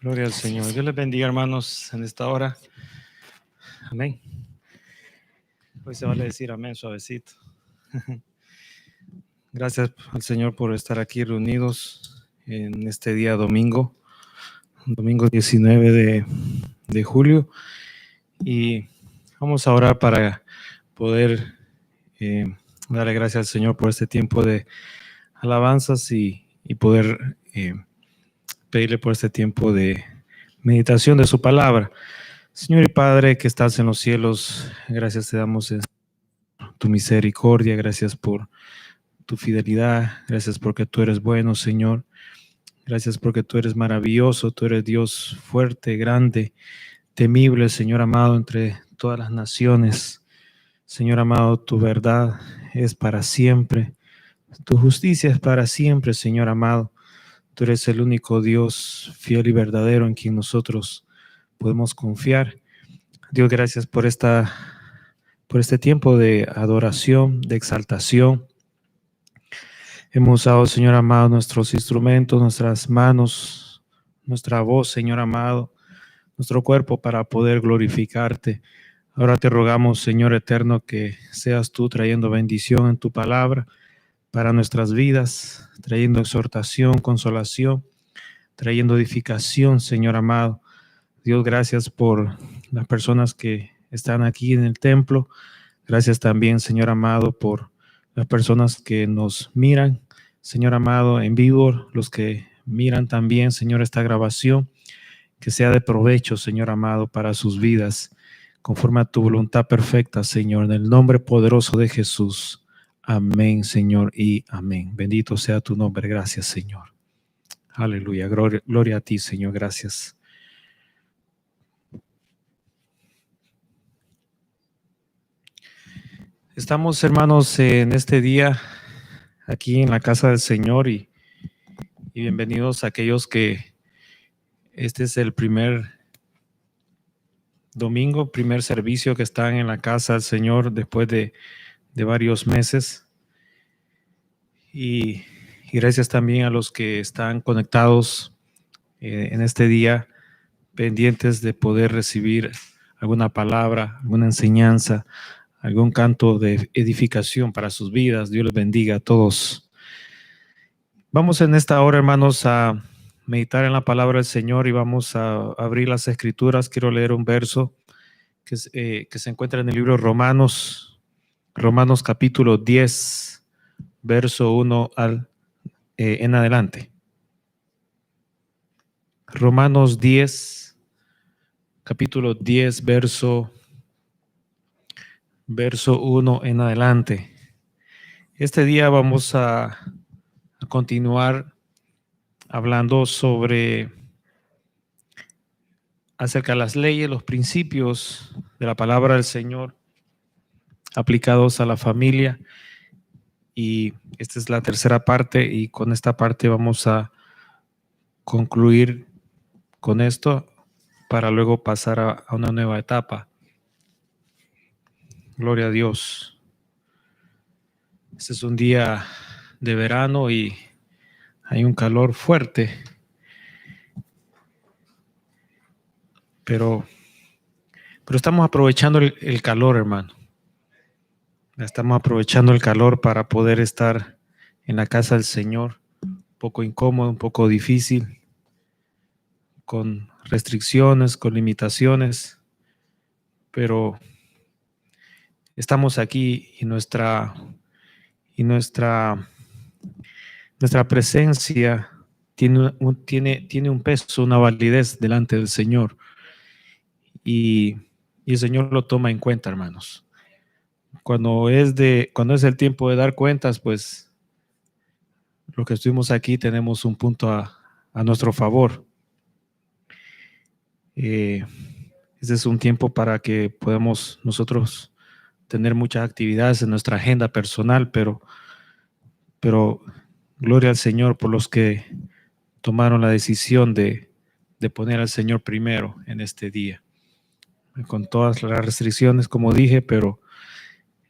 Gloria al Señor. Dios les bendiga, hermanos, en esta hora. Amén. Hoy se vale decir amén suavecito. Gracias al Señor por estar aquí reunidos en este día domingo 19 de julio. Y vamos a orar para poder darle gracias al Señor por este tiempo de alabanzas y poder pedirle por este tiempo de meditación de su palabra. Señor y Padre que estás en los cielos, gracias te damos en tu misericordia, gracias por tu fidelidad, gracias porque tú eres bueno, Señor. Gracias porque tú eres maravilloso, tú eres Dios fuerte, grande, temible, Señor amado, entre todas las naciones. Señor amado, tu verdad es para siempre, tu justicia es para siempre, Señor amado. Tú eres el único Dios fiel y verdadero en quien nosotros podemos confiar. Dios, gracias por este tiempo de adoración, de exaltación. Hemos usado, Señor amado, nuestros instrumentos, nuestras manos, nuestra voz, Señor amado, nuestro cuerpo para poder glorificarte. Ahora te rogamos, Señor eterno, que seas tú trayendo bendición en tu palabra para nuestras vidas, trayendo exhortación, consolación, trayendo edificación, Señor amado. Dios, gracias por las personas que están aquí en el templo. Gracias también, Señor amado, por las personas que nos miran, Señor amado, en vivo, los que miran también, Señor, esta grabación, que sea de provecho, Señor amado, para sus vidas, conforme a tu voluntad perfecta, Señor, en el nombre poderoso de Jesús. Amén, Señor, y amén. Bendito sea tu nombre. Gracias, Señor. Aleluya. Gloria a ti, Señor. Gracias. Estamos, hermanos, en este día aquí en la casa del Señor y bienvenidos a aquellos que este es el primer domingo, primer servicio que están en la casa del Señor después de varios meses. Y gracias también a los que están conectados en este día, pendientes de poder recibir alguna palabra, alguna enseñanza, algún canto de edificación para sus vidas. Dios les bendiga a todos. Vamos en esta hora, hermanos, a meditar en la palabra del Señor y vamos a abrir las Escrituras. Quiero leer un verso que se encuentra en el libro Romanos capítulo 10, verso 1 en adelante. Romanos 10, capítulo 10, verso 1 en adelante. Este día vamos a continuar hablando acerca de las leyes, los principios de la palabra del Señor aplicados a la familia. Y esta es la tercera parte y con esta parte vamos a concluir con esto para luego pasar a una nueva etapa. Gloria a Dios. Este es un día de verano y hay un calor fuerte. Pero estamos aprovechando el calor, hermano. Estamos aprovechando el calor para poder estar en la casa del Señor. Un poco incómodo, un poco difícil, con restricciones, con limitaciones. Pero estamos aquí y nuestra presencia tiene un peso, una validez delante del Señor. Y el Señor lo toma en cuenta, hermanos. Cuando es el tiempo de dar cuentas, pues los que estuvimos aquí tenemos un punto a nuestro favor. Este es un tiempo para que podamos nosotros tener muchas actividades en nuestra agenda personal, pero gloria al Señor por los que tomaron la decisión de poner al Señor primero en este día. Con todas las restricciones, como dije, pero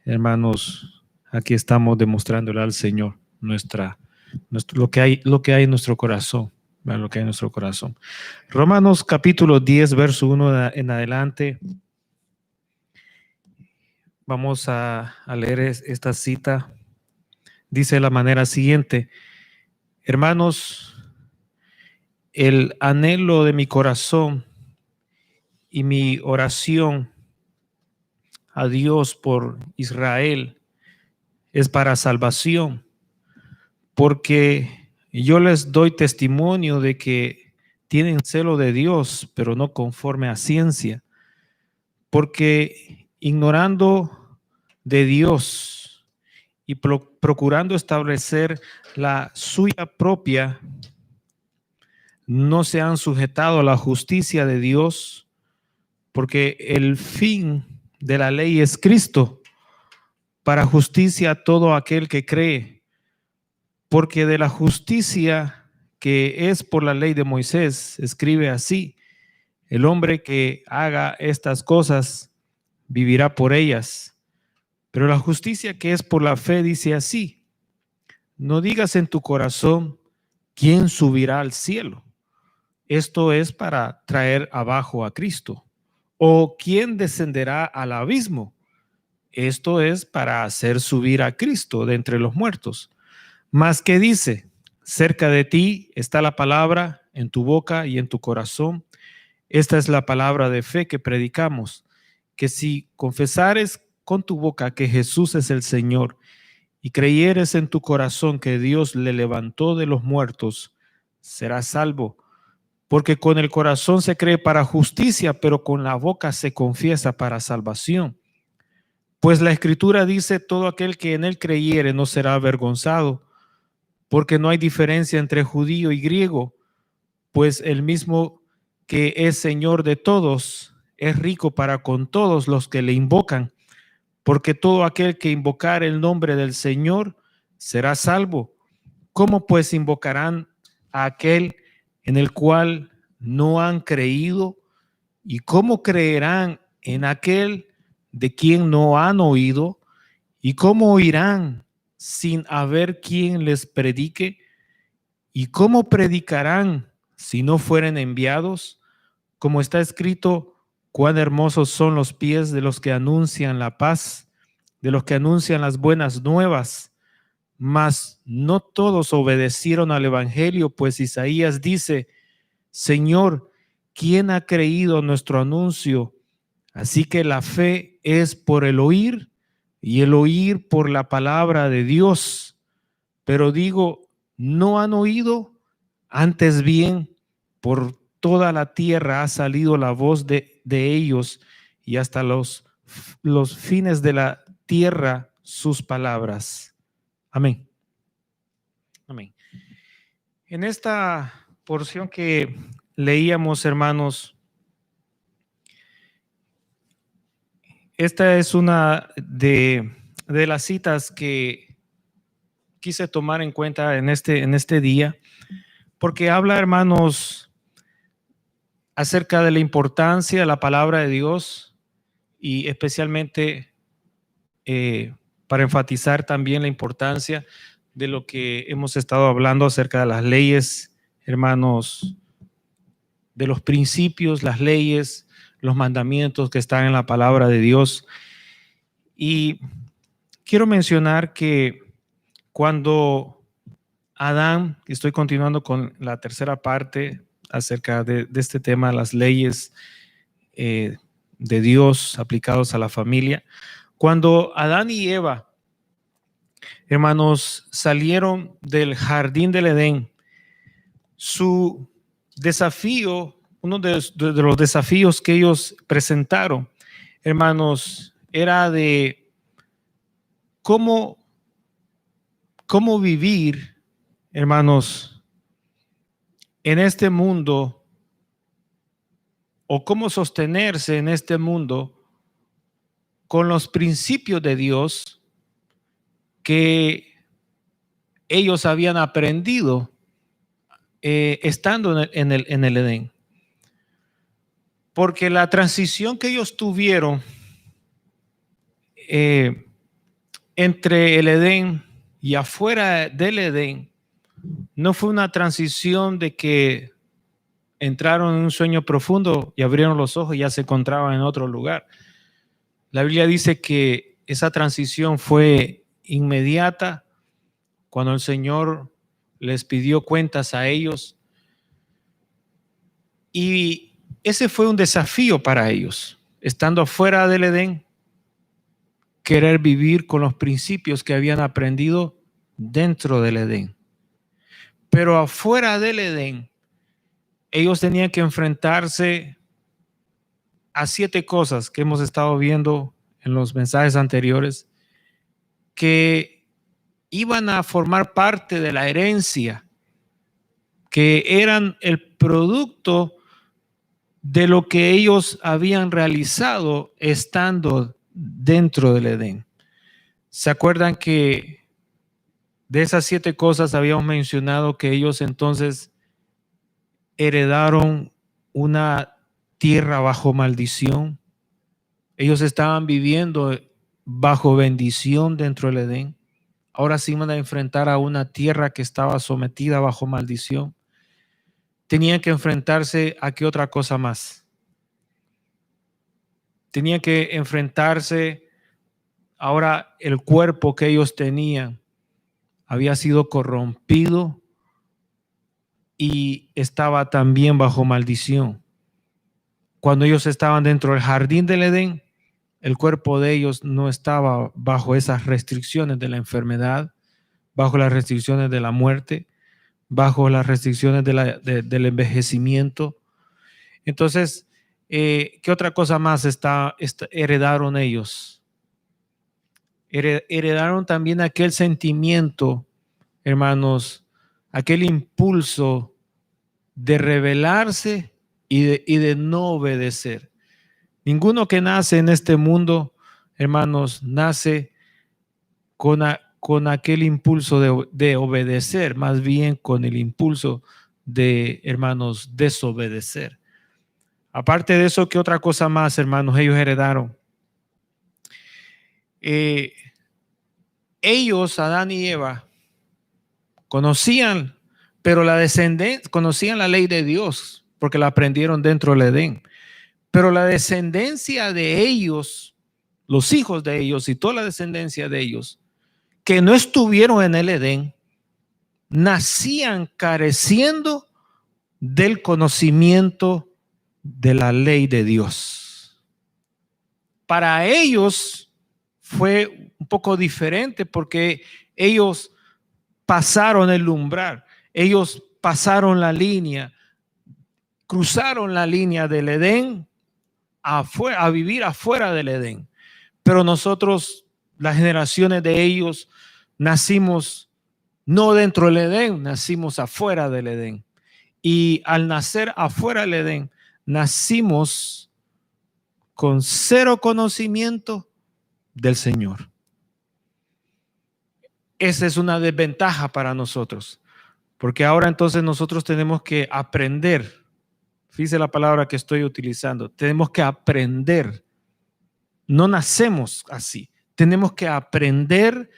hermanos, aquí estamos demostrándole al Señor lo que hay en nuestro corazón. a lo que hay en nuestro corazón. Romanos capítulo 10, verso 1 en adelante. Vamos a leer esta cita. Dice de la manera siguiente: hermanos, el anhelo de mi corazón y mi oración a Dios por Israel es para salvación, porque yo les doy testimonio de que tienen celo de Dios, pero no conforme a ciencia, porque ignorando de Dios y procurando establecer la suya propia, no se han sujetado a la justicia de Dios, porque el fin de la ley es Cristo, para justicia a todo aquel que cree, porque de la justicia que es por la ley de Moisés, escribe así: el hombre que haga estas cosas vivirá por ellas. Pero la justicia que es por la fe dice así: no digas en tu corazón, ¿quién subirá al cielo? Esto es para traer abajo a Cristo. ¿O quién descenderá al abismo? Esto es para hacer subir a Cristo de entre los muertos. Mas que dice: cerca de ti está la palabra, en tu boca y en tu corazón. Esta es la palabra de fe que predicamos, que si confesares con tu boca que Jesús es el Señor y creyeres en tu corazón que Dios le levantó de los muertos, serás salvo. Porque con el corazón se cree para justicia, pero con la boca se confiesa para salvación. Pues la Escritura dice: todo aquel que en él creyere no será avergonzado, porque no hay diferencia entre judío y griego, pues el mismo que es Señor de todos es rico para con todos los que le invocan, porque todo aquel que invocar el nombre del Señor será salvo. ¿Cómo pues invocarán a aquel en el cual no han creído? ¿Y cómo creerán en aquel de quien no han oído? ¿Y cómo oirán sin haber quien les predique? ¿Y cómo predicarán si no fueren enviados? Como está escrito: cuán hermosos son los pies de los que anuncian la paz, de los que anuncian las buenas nuevas. Mas no todos obedecieron al evangelio, pues Isaías dice: Señor, ¿quién ha creído nuestro anuncio? Así que la fe es por el oír, y el oír por la palabra de Dios. Pero digo, ¿no han oído? Antes bien, por toda la tierra ha salido la voz de ellos, y hasta los fines de la tierra sus palabras. Amén. Amén. En esta porción que leíamos, hermanos, esta es una de las citas que quise tomar en cuenta en este día, porque habla, hermanos, acerca de la importancia de la palabra de Dios y especialmente para enfatizar también la importancia de lo que hemos estado hablando acerca de las leyes, hermanos, de los principios, las leyes, los mandamientos que están en la palabra de Dios. Y quiero mencionar que cuando Adán, estoy continuando con la tercera parte acerca de este tema, las leyes de Dios aplicados a la familia. Cuando Adán y Eva, hermanos, salieron del jardín del Edén, su desafío, uno de los desafíos que ellos presentaron, hermanos, era de cómo vivir, hermanos, en este mundo, o cómo sostenerse en este mundo con los principios de Dios que ellos habían aprendido estando en el Edén. Porque la transición que ellos tuvieron entre el Edén y afuera del Edén no fue una transición de que entraron en un sueño profundo y abrieron los ojos y ya se encontraban en otro lugar. La Biblia dice que esa transición fue inmediata cuando el Señor les pidió cuentas a ellos, y ese fue un desafío para ellos, estando fuera del Edén, querer vivir con los principios que habían aprendido dentro del Edén. Pero afuera del Edén, ellos tenían que enfrentarse a 7 cosas que hemos estado viendo en los mensajes anteriores, que iban a formar parte de la herencia, que eran el producto de lo que ellos habían realizado estando dentro del Edén. ¿Se acuerdan que de esas 7 cosas habíamos mencionado que ellos entonces heredaron una tierra bajo maldición? Ellos estaban viviendo bajo bendición dentro del Edén. Ahora sí iban a enfrentar a una tierra que estaba sometida bajo maldición. Tenían que enfrentarse a qué otra cosa más. Tenían que enfrentarse, ahora el cuerpo que ellos tenían había sido corrompido y estaba también bajo maldición. Cuando ellos estaban dentro del jardín del Edén, el cuerpo de ellos no estaba bajo esas restricciones de la enfermedad, bajo las restricciones de la muerte, bajo las restricciones del envejecimiento. Entonces, ¿qué otra cosa más heredaron ellos? Heredaron también aquel sentimiento, hermanos, aquel impulso de rebelarse y de no obedecer. Ninguno que nace en este mundo, hermanos, nace con aquel impulso de obedecer, más bien con el impulso de, hermanos, desobedecer. Aparte de eso, ¿qué otra cosa más, hermanos, ellos heredaron? Ellos, Adán y Eva, conocían, pero la descendencia, conocían la ley de Dios, porque la aprendieron dentro del Edén. Pero la descendencia de ellos, los hijos de ellos y toda la descendencia de ellos, que no estuvieron en el Edén, nacían careciendo del conocimiento de la ley de Dios. Para ellos fue un poco diferente porque ellos pasaron el umbral, ellos pasaron la línea, cruzaron la línea del Edén a vivir afuera del Edén. Pero nosotros, las generaciones de ellos, nacimos no dentro del Edén, nacimos afuera del Edén. Y al nacer afuera del Edén, nacimos con 0 conocimiento del Señor. Esa es una desventaja para nosotros, porque ahora entonces nosotros tenemos que aprender. Fíjese la palabra que estoy utilizando. Tenemos que aprender. No nacemos así. Tenemos que aprender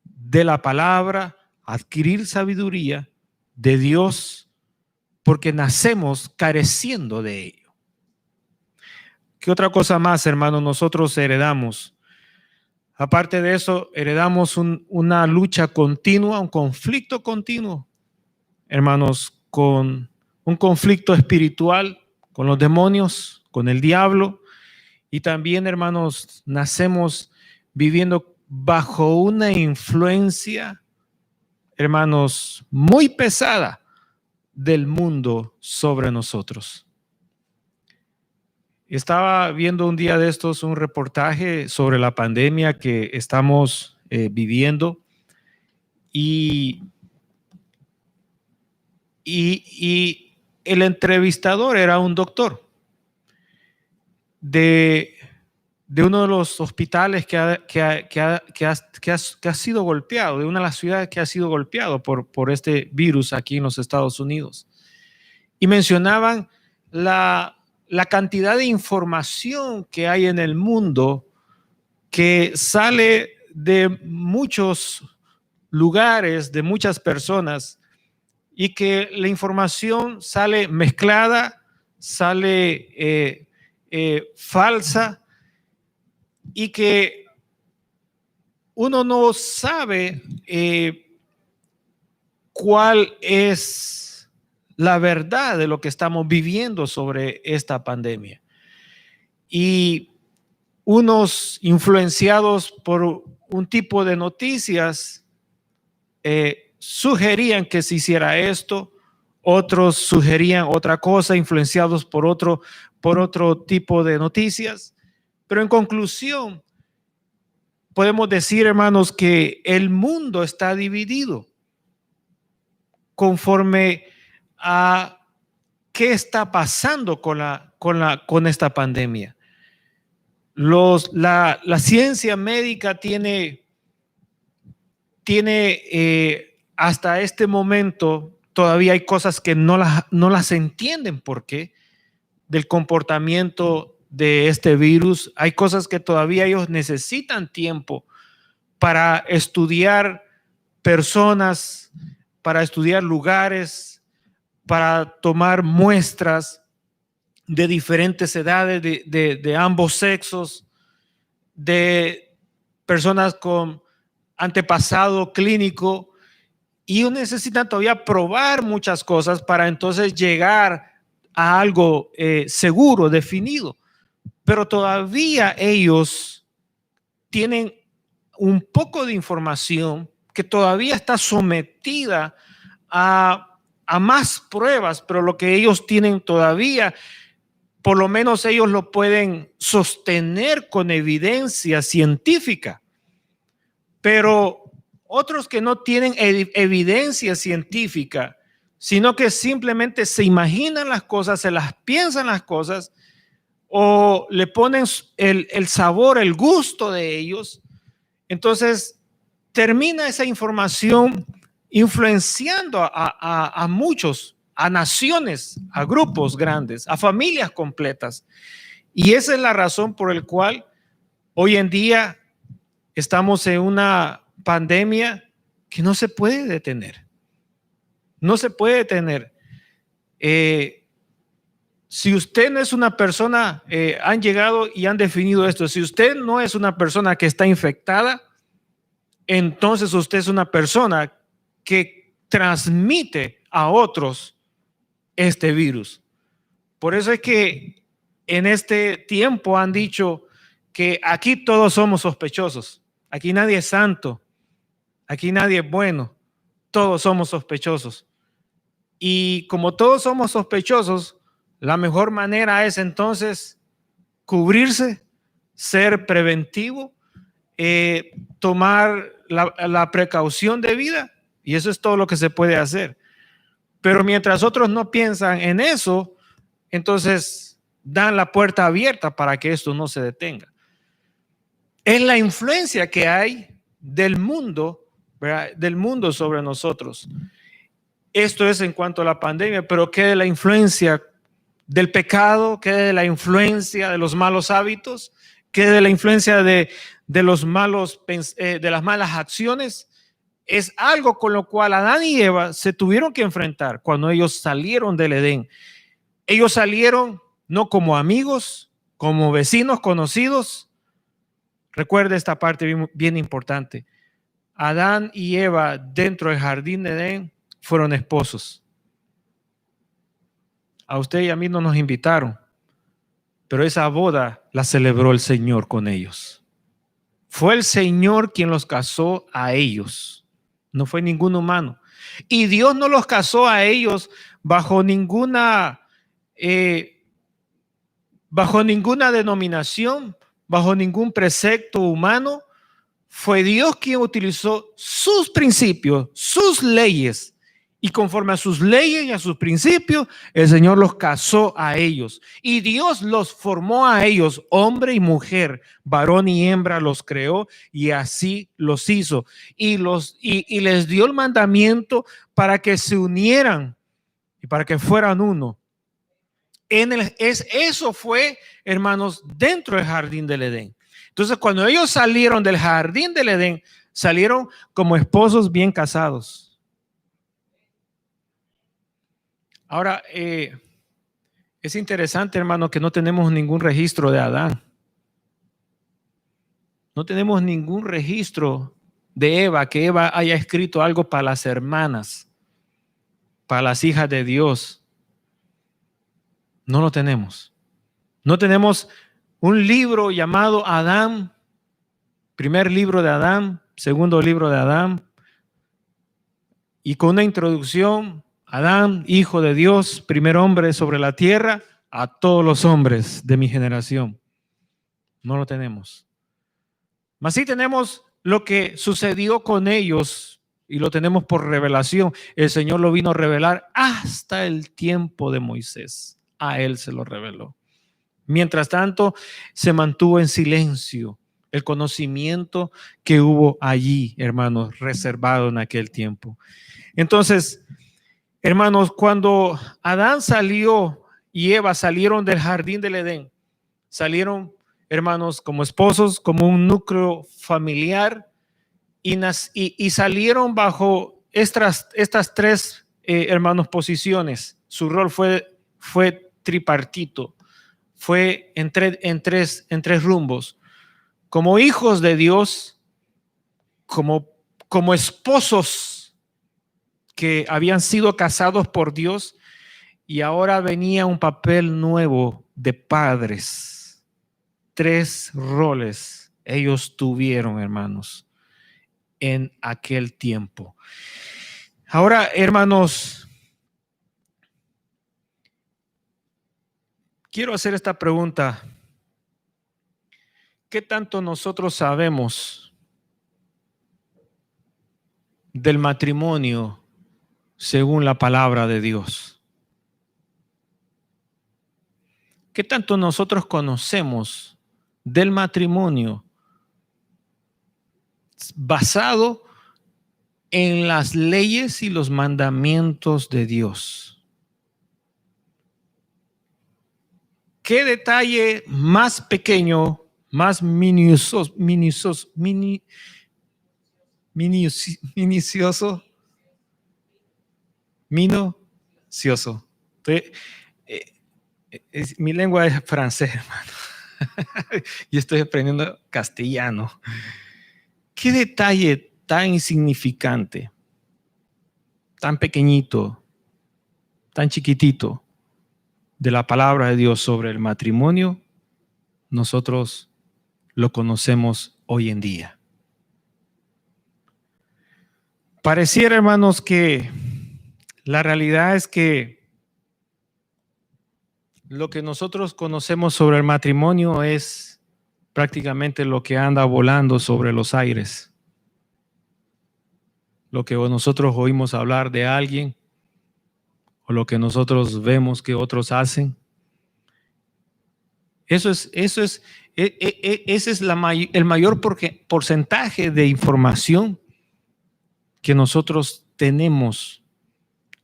de la palabra, adquirir sabiduría de Dios, porque nacemos careciendo de ello. ¿Qué otra cosa más, hermanos, nosotros heredamos? Aparte de eso, heredamos una lucha continua, un conflicto continuo, hermanos, con un conflicto espiritual, con los demonios, con el diablo. Y también, hermanos, nacemos viviendo bajo una influencia, hermanos, muy pesada del mundo sobre nosotros. Estaba viendo un día de estos un reportaje sobre la pandemia que estamos viviendo y el entrevistador era un doctor de uno de los hospitales que ha sido golpeado, de una de las ciudades que ha sido golpeado por este virus aquí en los Estados Unidos. Y mencionaban la cantidad de información que hay en el mundo que sale de muchos lugares, de muchas personas, y que la información sale mezclada, sale falsa, y que uno no sabe cuál es la verdad de lo que estamos viviendo sobre esta pandemia. Y unos influenciados por un tipo de noticias sugerían que se hiciera esto, otros sugerían otra cosa, influenciados por otro tipo de noticias. Pero en conclusión, podemos decir, hermanos, que el mundo está dividido conforme a qué está pasando con esta pandemia. La ciencia médica tiene hasta este momento, todavía hay cosas que no las entienden por qué del comportamiento de este virus. Hay cosas que todavía ellos necesitan tiempo para estudiar personas, para estudiar lugares, para tomar muestras de diferentes edades, de ambos sexos, de personas con antepasado clínico, y ellos necesitan todavía probar muchas cosas para entonces llegar a algo seguro, definido. Pero todavía ellos tienen un poco de información que todavía está sometida a más pruebas, pero lo que ellos tienen todavía, por lo menos ellos lo pueden sostener con evidencia científica. Pero otros que no tienen evidencia científica, sino que simplemente se imaginan las cosas, se las piensan las cosas, o le ponen el sabor, el gusto de ellos, entonces termina esa información influenciando a muchos, a naciones, a grupos grandes, a familias completas. Y esa es la razón por la cual hoy en día estamos en una pandemia que no se puede detener. No se puede detener. Si usted no es una persona, han llegado y han definido esto, si usted no es una persona que está infectada, entonces usted es una persona que transmite a otros este virus. Por eso es que en este tiempo han dicho que aquí todos somos sospechosos. Aquí nadie es santo. Aquí nadie es bueno. Todos somos sospechosos. Y como todos somos sospechosos, la mejor manera es entonces cubrirse, ser preventivo, tomar la precaución debida, y eso es todo lo que se puede hacer. Pero mientras otros no piensan en eso, entonces dan la puerta abierta para que esto no se detenga. Es la influencia que hay del mundo, ¿verdad? Del mundo sobre nosotros. Esto es en cuanto a la pandemia, pero ¿qué de la influencia del pecado? ¿Qué de la influencia de los malos hábitos? ¿Qué de la influencia de los malos, de las malas acciones? Es algo con lo cual Adán y Eva se tuvieron que enfrentar cuando ellos salieron del Edén. Ellos salieron no como amigos, como vecinos conocidos. Recuerde esta parte bien, bien importante. Adán y Eva dentro del jardín de Edén fueron esposos. A usted y a mí no nos invitaron, pero esa boda la celebró el Señor con ellos. Fue el Señor quien los casó a ellos, no fue ningún humano. Y Dios no los casó a ellos bajo ninguna denominación, bajo ningún precepto humano. Fue Dios quien utilizó sus principios, sus leyes, y conforme a sus leyes y a sus principios, el Señor los casó a ellos. Y Dios los formó a ellos, hombre y mujer, varón y hembra los creó, y así los hizo. Y les dio el mandamiento para que se unieran y para que fueran uno. Eso fue, hermanos, dentro del jardín del Edén. Entonces, cuando ellos salieron del jardín del Edén, salieron como esposos bien casados. Ahora, es interesante, hermano, que no tenemos ningún registro de Adán. No tenemos ningún registro de Eva, que Eva haya escrito algo para las hermanas, para las hijas de Dios. No lo tenemos. No tenemos un libro llamado Adán, primer libro de Adán, segundo libro de Adán, y con una introducción, Adán, hijo de Dios, primer hombre sobre la tierra, a todos los hombres de mi generación. No lo tenemos. Mas sí tenemos lo que sucedió con ellos y lo tenemos por revelación. El Señor lo vino a revelar hasta el tiempo de Moisés. A él se lo reveló. Mientras tanto, se mantuvo en silencio el conocimiento que hubo allí, hermanos, reservado en aquel tiempo. Entonces, hermanos, cuando Adán salió y Eva salieron del jardín del Edén, salieron, hermanos, como esposos, como un núcleo familiar y salieron bajo estas tres, hermanos, posiciones. Su rol fue tripartito, fue en tres rumbos. Como hijos de Dios, como esposos que habían sido casados por Dios, y ahora venía un papel nuevo de padres. Tres roles ellos tuvieron, hermanos, en aquel tiempo. Ahora, hermanos, quiero hacer esta pregunta. ¿Qué tanto nosotros sabemos del matrimonio según la palabra de Dios? ¿Qué tanto nosotros conocemos del matrimonio basado en las leyes y los mandamientos de Dios? ¿Qué detalle más pequeño, más minucioso? Mi lengua es francés, hermano. Y estoy aprendiendo castellano. ¿Qué detalle tan insignificante, tan pequeñito, tan chiquitito de la palabra de Dios sobre el matrimonio nosotros lo conocemos hoy en día? Pareciera, hermanos, que la realidad es que lo que nosotros conocemos sobre el matrimonio es prácticamente lo que anda volando sobre los aires. Lo que nosotros oímos hablar de alguien o lo que nosotros vemos que otros hacen. Ese es el mayor porcentaje de información que nosotros tenemos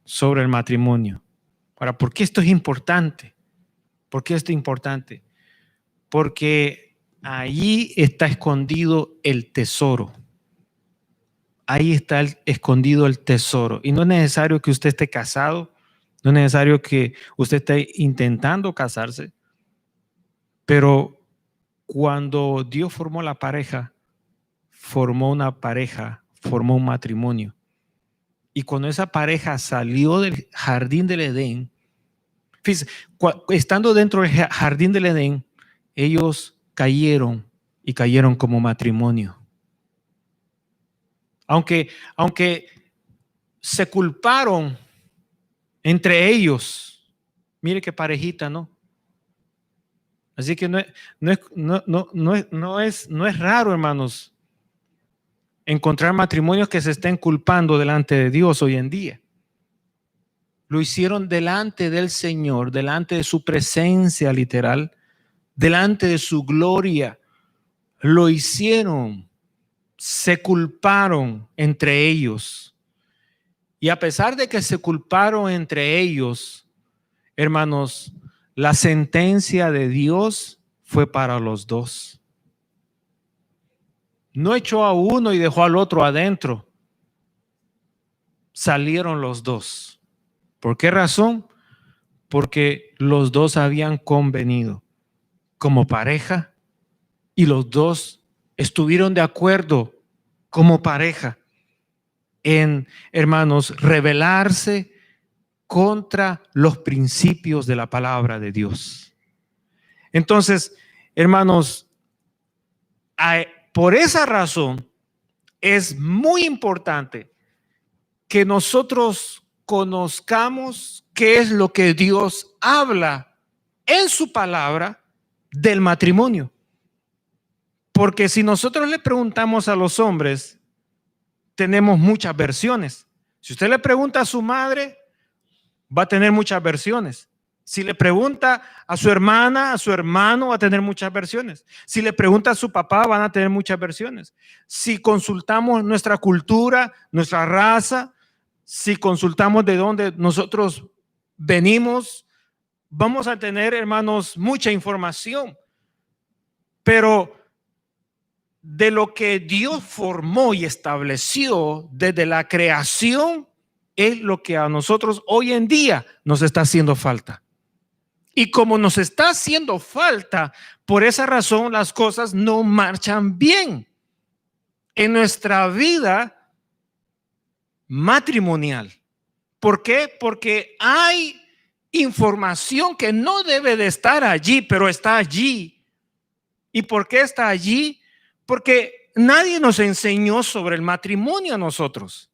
sobre el matrimonio. Ahora, ¿por qué esto es importante? ¿Por qué esto es importante? Porque allí está escondido el tesoro. Ahí está escondido el tesoro. Y no es necesario que usted esté casado, no es necesario que usted esté intentando casarse, pero cuando Dios formó la pareja, formó una pareja, formó un matrimonio. Y cuando esa pareja salió del jardín del Edén, fíjense, estando dentro del jardín del Edén, ellos cayeron y cayeron como matrimonio. Aunque se culparon entre ellos, mire qué parejita, ¿no? Así que no es raro, hermanos, encontrar matrimonios que se estén culpando delante de Dios hoy en día. Lo hicieron delante del Señor, delante de su presencia literal, delante de su gloria. Lo hicieron, se culparon entre ellos. Y a pesar de que se culparon entre ellos, hermanos, la sentencia de Dios fue para los dos. No echó a uno y dejó al otro adentro. Salieron los dos. ¿Por qué razón? porque los dos habían convenido como pareja y los dos estuvieron de acuerdo como pareja en, hermanos, rebelarse contra los principios de la palabra de Dios. Entonces, hermanos, por esa razón es muy importante que nosotros conozcamos qué es lo que Dios habla en su palabra del matrimonio. Porque si nosotros le preguntamos a los hombres, tenemos muchas versiones. Si usted le pregunta a su madre, va a tener muchas versiones. Si le pregunta a su hermana, a su hermano, va a tener muchas versiones. Si le pregunta a su papá, van a tener muchas versiones. Si consultamos nuestra cultura, nuestra raza, si consultamos de dónde nosotros venimos, vamos a tener, hermanos, mucha información. Pero de lo que Dios formó y estableció desde la creación es lo que a nosotros hoy en día nos está haciendo falta. Y como nos está haciendo falta, por esa razón las cosas no marchan bien en nuestra vida matrimonial. ¿Por qué? Porque hay información que no debe de estar allí, pero está allí. ¿Y por qué está allí? Porque nadie nos enseñó sobre el matrimonio a nosotros.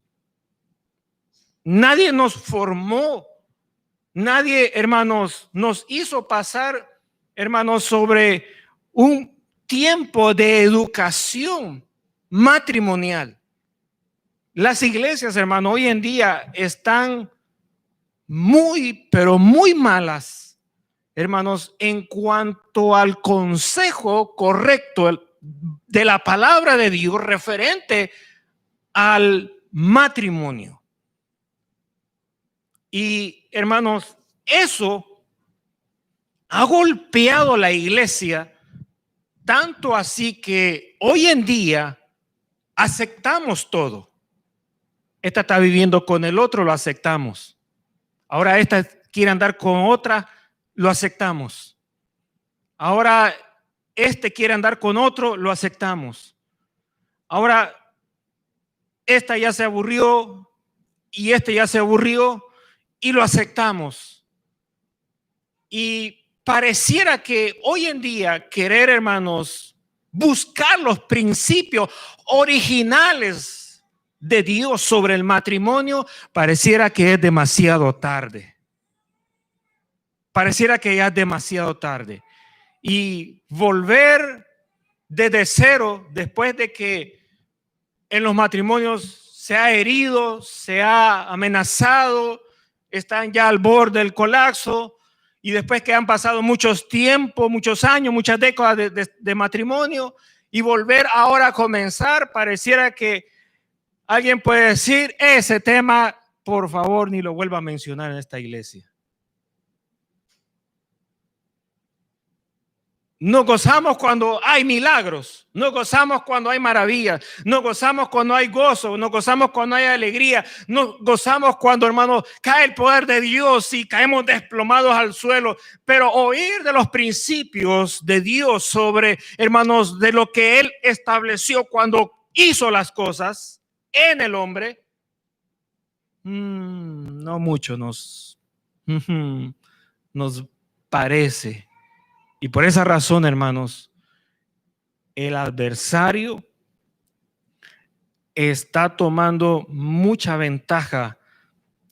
Nadie nos formó. Nadie, hermanos, nos hizo pasar, hermanos, sobre un tiempo de educación matrimonial. Las iglesias, hermano, hoy en día están muy, pero muy malas, hermanos, en cuanto al consejo correcto de la palabra de Dios referente al matrimonio. Y, hermanos, eso ha golpeado a la iglesia tanto así que hoy en día aceptamos todo. Esta está viviendo con el otro, lo aceptamos. Ahora esta quiere andar con otra, lo aceptamos. Ahora este quiere andar con otro, lo aceptamos. Ahora esta ya se aburrió y este ya se aburrió y lo aceptamos. Y pareciera que hoy en día querer, hermanos, buscar los principios originales de Dios sobre el matrimonio, pareciera que es demasiado tarde. Pareciera que ya es demasiado tarde. Y volver desde cero, después de que en los matrimonios se ha herido, se ha amenazado, están ya al borde del colapso, y después que han pasado muchos tiempos, muchos años, muchas décadas de matrimonio, y volver ahora a comenzar, pareciera que alguien puede decir, ese tema, por favor, ni lo vuelva a mencionar en esta iglesia. Nos gozamos cuando hay milagros, nos gozamos cuando hay maravillas, nos gozamos cuando hay gozo, nos gozamos cuando hay alegría, nos gozamos cuando, hermano, cae el poder de Dios y caemos desplomados al suelo. Pero oír de los principios de Dios sobre, hermanos, de lo que Él estableció cuando hizo las cosas en el hombre, no mucho nos parece. Y por esa razón, hermanos, el adversario está tomando mucha ventaja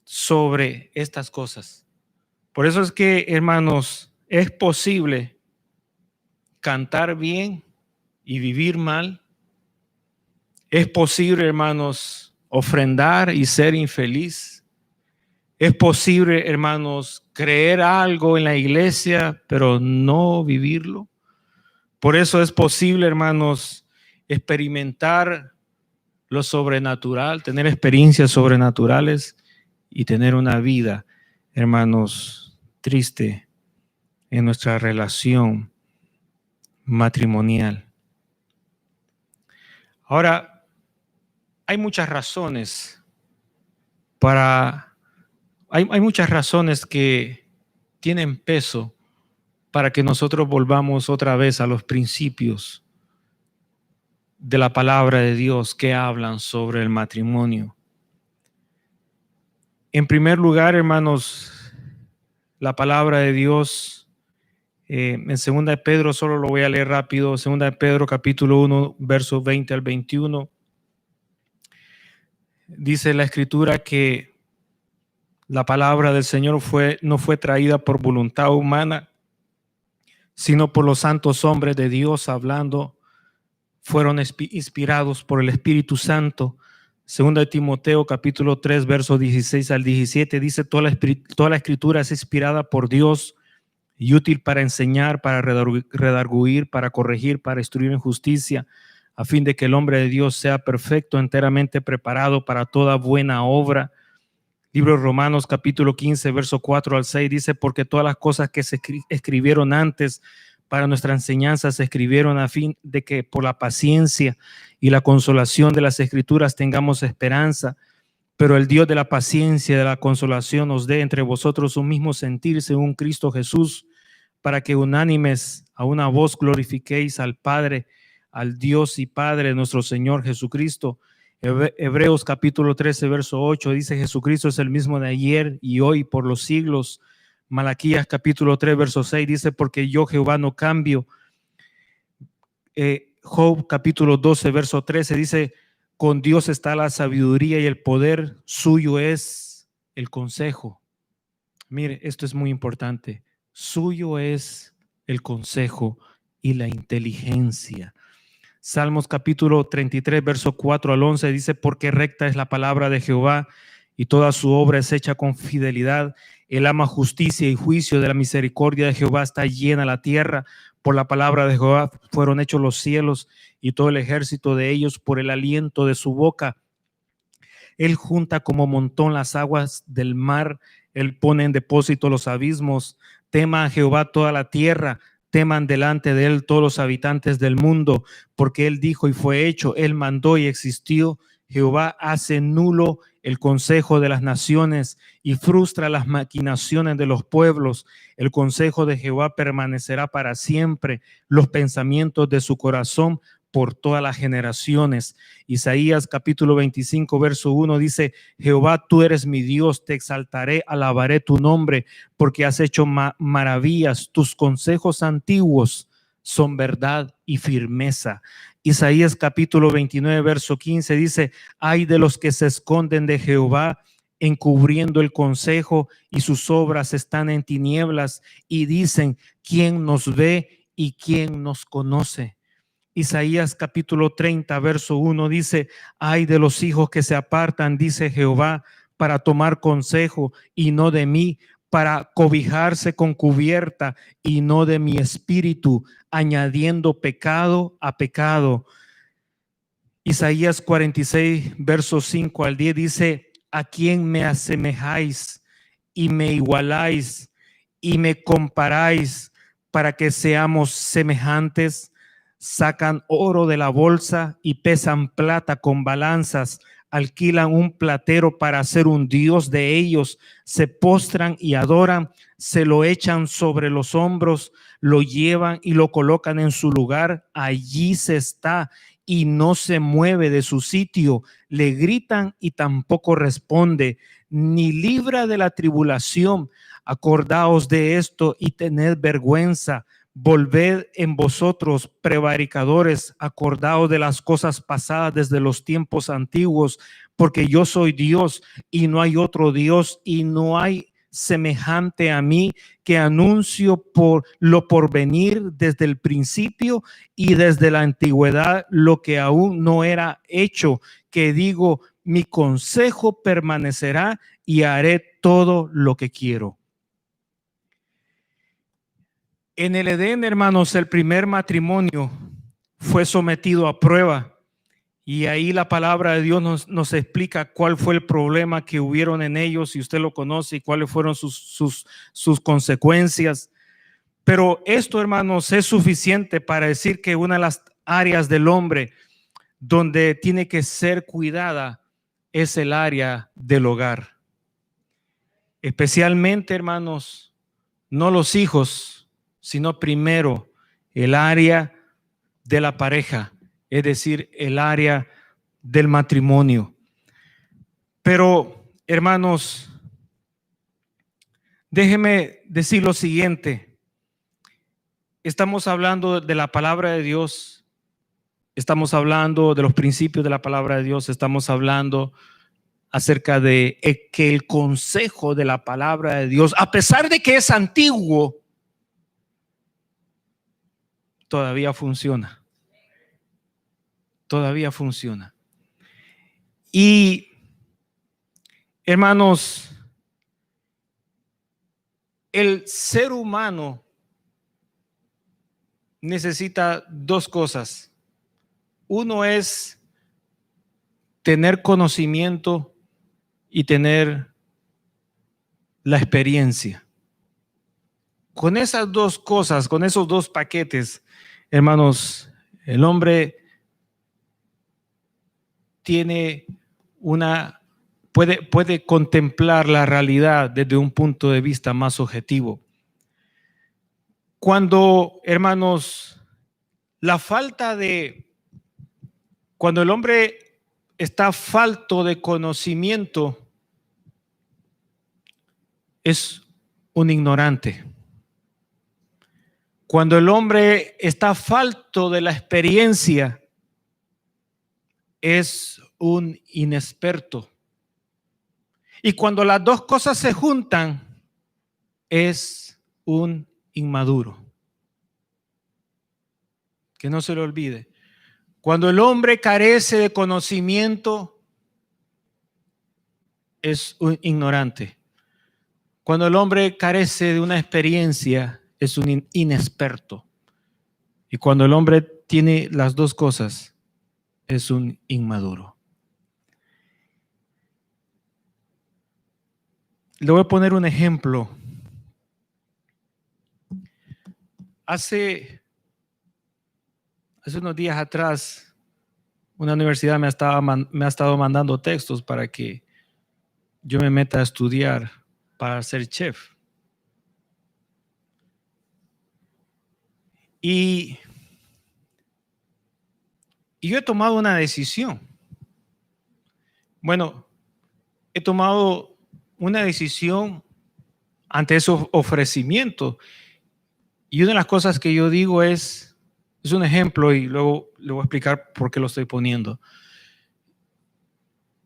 sobre estas cosas. Por eso es que, hermanos, es posible cantar bien y vivir mal. Es posible, hermanos, ofrendar y ser infeliz. Es posible, hermanos, creer algo en la iglesia, pero no vivirlo. Por eso es posible, hermanos, experimentar lo sobrenatural, tener experiencias sobrenaturales y tener una vida, hermanos, triste en nuestra relación matrimonial. Ahora, hay muchas razones hay muchas razones que tienen peso para que nosotros volvamos otra vez a los principios de la palabra de Dios que hablan sobre el matrimonio. En primer lugar, hermanos, la palabra de Dios en 2 de Pedro, solo lo voy a leer rápido, 2 de Pedro capítulo 1, versos 20 al 21, dice la escritura que la palabra del Señor no fue traída por voluntad humana, sino por los santos hombres de Dios hablando, fueron inspirados por el Espíritu Santo. Segunda de Timoteo capítulo 3 versos 16 al 17 dice: toda la escritura es inspirada por Dios y útil para enseñar, para redarguir, para corregir, para instruir en justicia, a fin de que el hombre de Dios sea perfecto, enteramente preparado para toda buena obra. Libro de Romanos capítulo 15 verso 4 al 6 dice: porque todas las cosas que se escribieron antes para nuestra enseñanza se escribieron a fin de que por la paciencia y la consolación de las escrituras tengamos esperanza. Pero el Dios de la paciencia y de la consolación os dé entre vosotros un mismo sentir según Cristo Jesús, para que unánimes a una voz glorifiquéis al Padre, al Dios y Padre de nuestro Señor Jesucristo. Hebreos capítulo 13 verso 8 dice: Jesucristo es el mismo de ayer y hoy por los siglos. Malaquías capítulo 3 verso 6 dice: porque yo Jehová no cambio. Job capítulo 12 verso 13 dice: con Dios está la sabiduría y el poder, suyo es el consejo. Mire, esto es muy importante. Suyo es el consejo y la inteligencia. Salmos capítulo 33 verso 4 al 11 dice: porque recta es la palabra de Jehová y toda su obra es hecha con fidelidad. Él ama justicia y juicio, de la misericordia de Jehová está llena la tierra. Por la palabra de Jehová fueron hechos los cielos y todo el ejército de ellos por el aliento de su boca. Él junta como montón las aguas del mar, él pone en depósito los abismos. Tema a Jehová toda la tierra, teman delante de él todos los habitantes del mundo, porque él dijo y fue hecho, él mandó y existió. Jehová hace nulo el consejo de las naciones y frustra las maquinaciones de los pueblos. El consejo de Jehová permanecerá para siempre, los pensamientos de su corazón por todas las generaciones. Isaías capítulo 25 verso 1 dice: Jehová, tú eres mi Dios, te exaltaré, alabaré tu nombre, porque has hecho maravillas, tus consejos antiguos son verdad y firmeza. Isaías capítulo 29 verso 15 dice: ay de los que se esconden de Jehová, encubriendo el consejo, y sus obras están en tinieblas, y dicen: ¿quién nos ve y quién nos conoce? Isaías capítulo 30 verso 1 dice: ay de los hijos que se apartan, dice Jehová, para tomar consejo y no de mí, para cobijarse con cubierta y no de mi espíritu, añadiendo pecado a pecado. Isaías 46 versos 5 al 10 dice: ¿a quién me asemejáis y me igualáis y me comparáis para que seamos semejantes? Sacan oro de la bolsa y pesan plata con balanzas, alquilan un platero para hacer un dios de ellos, se postran y adoran, se lo echan sobre los hombros, lo llevan y lo colocan en su lugar, allí se está y no se mueve de su sitio, le gritan y tampoco responde, ni libra de la tribulación. Acordaos de esto y tened vergüenza. Volved en vosotros, prevaricadores, acordaos de las cosas pasadas desde los tiempos antiguos, porque yo soy Dios y no hay otro Dios y no hay semejante a mí, que anuncio por lo porvenir desde el principio y desde la antigüedad lo que aún no era hecho, que digo: mi consejo permanecerá y haré todo lo que quiero. En el Edén, hermanos, el primer matrimonio fue sometido a prueba, y ahí la palabra de Dios nos explica cuál fue el problema que hubieron en ellos, si usted lo conoce, y cuáles fueron sus consecuencias. Pero esto, hermanos, es suficiente para decir que una de las áreas del hombre donde tiene que ser cuidada es el área del hogar. Especialmente, hermanos, no los hijos, sino primero el área de la pareja, es decir, el área del matrimonio. Pero, hermanos, déjeme decir lo siguiente. Estamos hablando de la palabra de Dios, estamos hablando de los principios de la palabra de Dios, estamos hablando acerca de que el consejo de la palabra de Dios, a pesar de que es antiguo, todavía funciona. Todavía funciona. Y, hermanos, el ser humano necesita dos cosas. Uno es tener conocimiento y tener la experiencia. Con esas dos cosas, con esos dos paquetes, hermanos, el hombre tiene puede contemplar la realidad desde un punto de vista más objetivo. Cuando, hermanos, cuando el hombre está falto de conocimiento, es un ignorante. Cuando el hombre está falto de la experiencia, es un inexperto. Y cuando las dos cosas se juntan, es un inmaduro. Que no se le olvide. Cuando el hombre carece de conocimiento, es un ignorante. Cuando el hombre carece de una experiencia, es un inexperto. Y cuando el hombre tiene las dos cosas, es un inmaduro. Le voy a poner un ejemplo. Hace unos días atrás, una universidad me ha estado mandando textos para que yo me meta a estudiar para ser chef. Y yo he tomado una decisión. Bueno, he tomado una decisión ante esos ofrecimientos. Y una de las cosas que yo digo es un ejemplo y luego le voy a explicar por qué lo estoy poniendo.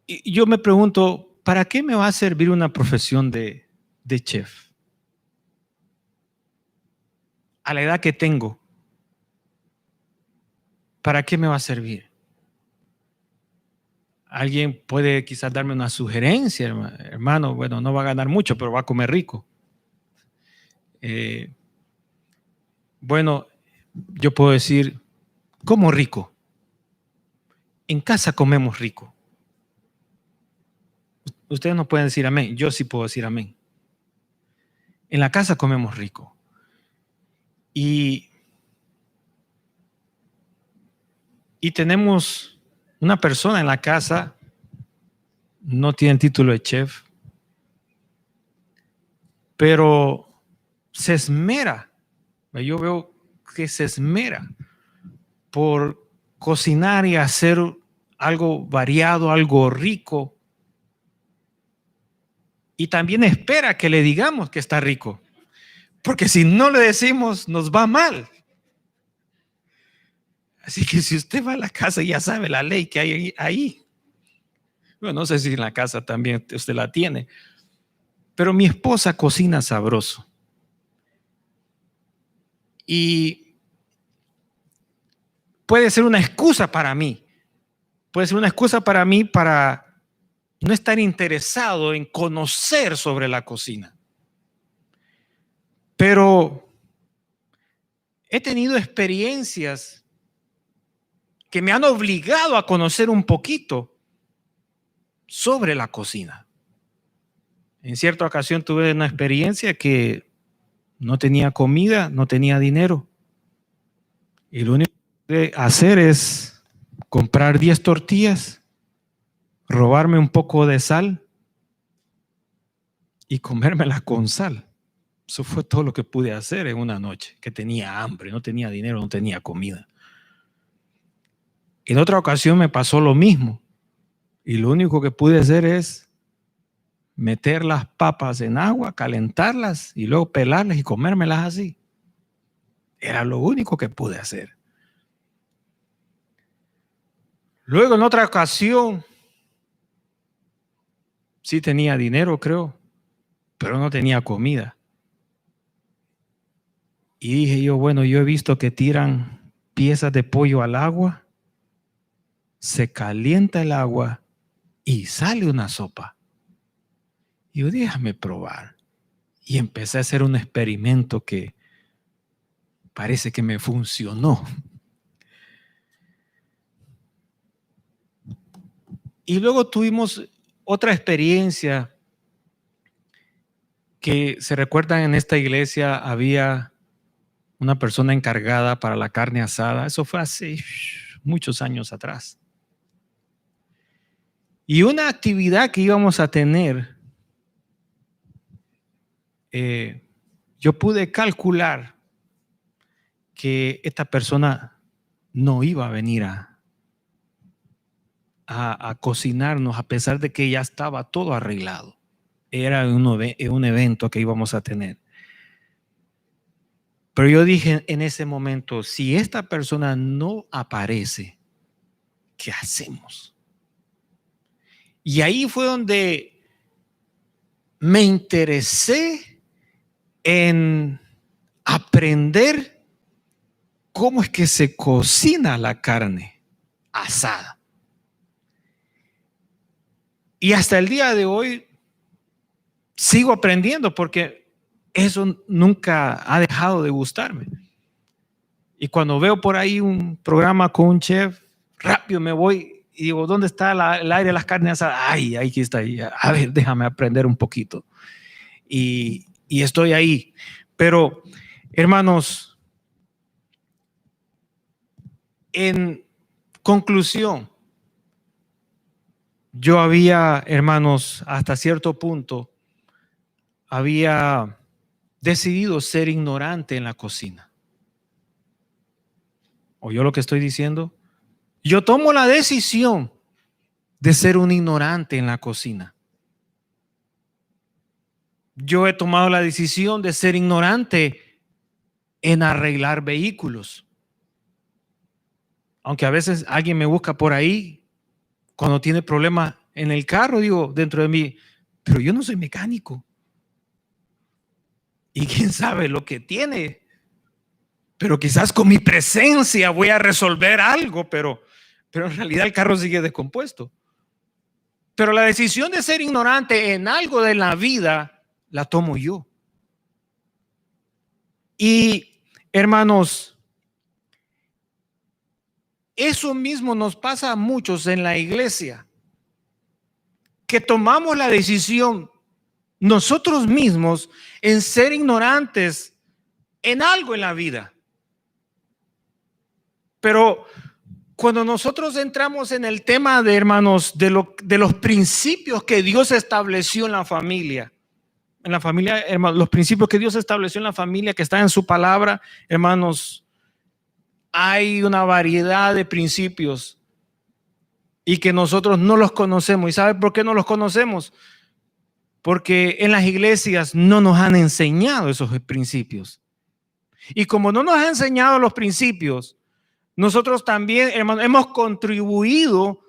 Y yo me pregunto, ¿para qué me va a servir una profesión de chef? A la edad que tengo, ¿para qué me va a servir? Alguien puede quizás darme una sugerencia, hermano, bueno, no va a ganar mucho, pero va a comer rico. Bueno, yo puedo decir, ¿cómo rico? En casa comemos rico. Ustedes no pueden decir amén, yo sí puedo decir amén. En la casa comemos rico. Y tenemos una persona en la casa, no tiene el título de chef, pero se esmera. Yo veo que se esmera por cocinar y hacer algo variado, algo rico. Y también espera que le digamos que está rico. Porque si no le decimos, nos va mal. Así que si usted va a la casa, ya sabe la ley que hay ahí. Bueno, no sé si en la casa también usted la tiene. Pero mi esposa cocina sabroso. Y puede ser una excusa para mí. Puede ser una excusa para mí para no estar interesado en conocer sobre la cocina. Pero he tenido experiencias que me han obligado a conocer un poquito sobre la cocina. En cierta ocasión tuve una experiencia que no tenía comida, no tenía dinero. Y lo único que pude hacer es comprar 10 tortillas, robarme un poco de sal y comérmela con sal. Eso fue todo lo que pude hacer en una noche, que tenía hambre, no tenía dinero, no tenía comida. En otra ocasión me pasó lo mismo. Y lo único que pude hacer es meter las papas en agua, calentarlas y luego pelarlas y comérmelas así. Era lo único que pude hacer. Luego en otra ocasión, sí tenía dinero, creo, pero no tenía comida. Y dije yo, bueno, yo he visto que tiran piezas de pollo al agua, se calienta el agua y sale una sopa. Y yo, déjame probar. Y empecé a hacer un experimento que parece que me funcionó. Y luego tuvimos otra experiencia que se recuerdan en esta iglesia, había una persona encargada para la carne asada. Eso fue hace muchos años atrás. Y una actividad que íbamos a tener, yo pude calcular que esta persona no iba a venir a cocinarnos a pesar de que ya estaba todo arreglado. Era un evento que íbamos a tener. Pero yo dije en ese momento, si esta persona no aparece, ¿qué hacemos? Y ahí fue donde me interesé en aprender cómo es que se cocina la carne asada. Y hasta el día de hoy sigo aprendiendo porque eso nunca ha dejado de gustarme. Y cuando veo por ahí un programa con un chef, rápido me voy y digo, ¿dónde está el aire de las carnes asadas? Ay, aquí está. A ver, déjame aprender un poquito. Y estoy ahí. Pero, hermanos, en conclusión, yo había, hermanos, hasta cierto punto, había decidido ser ignorante en la cocina. ¿Oyó lo que estoy diciendo? Yo tomo la decisión de ser un ignorante en la cocina. Yo he tomado la decisión de ser ignorante en arreglar vehículos. Aunque a veces alguien me busca por ahí cuando tiene problemas en el carro, digo dentro de mí, pero yo no soy mecánico. Y quién sabe lo que tiene. Pero quizás con mi presencia voy a resolver algo, pero en realidad el carro sigue descompuesto. Pero la decisión de ser ignorante en algo de la vida la tomo yo. Y hermanos, eso mismo nos pasa a muchos en la iglesia, que tomamos la decisión nosotros mismos en ser ignorantes en algo en la vida. Pero cuando nosotros entramos en el tema de, hermanos, de los principios que Dios estableció en la familia, hermanos, los principios que Dios estableció en la familia, que están en su palabra, hermanos, hay una variedad de principios y que nosotros no los conocemos. ¿Y sabe por qué no los conocemos? Porque en las iglesias no nos han enseñado esos principios. Y como no nos han enseñado los principios, nosotros también, hermanos, hemos contribuido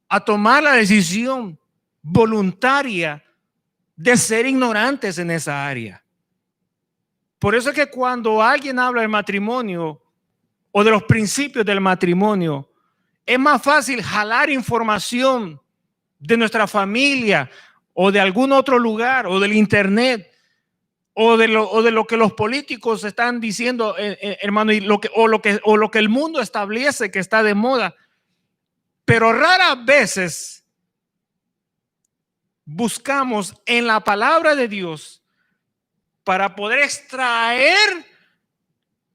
a tomar la decisión voluntaria de ser ignorantes en esa área. Por eso es que cuando alguien habla del matrimonio o de los principios del matrimonio, es más fácil jalar información de nuestra familia o de algún otro lugar o del internet o de lo que los políticos están diciendo, hermano, y lo que el mundo establece que está de moda. Pero raras veces buscamos en la palabra de Dios para poder extraer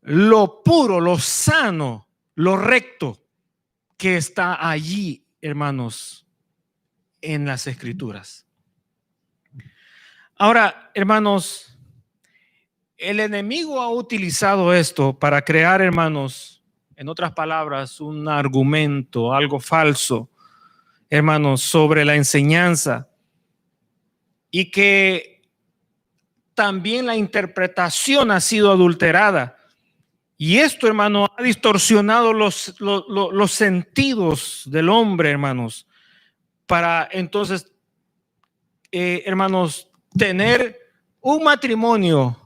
lo puro, lo sano, lo recto que está allí, hermanos, en las escrituras. Ahora, hermanos, El enemigo ha utilizado esto para crear, hermanos, en otras palabras, un argumento, algo falso, hermanos, sobre la enseñanza, y que también la interpretación ha sido adulterada. Y esto, hermano, ha distorsionado los sentidos del hombre, hermanos, para entonces, hermanos, tener un matrimonio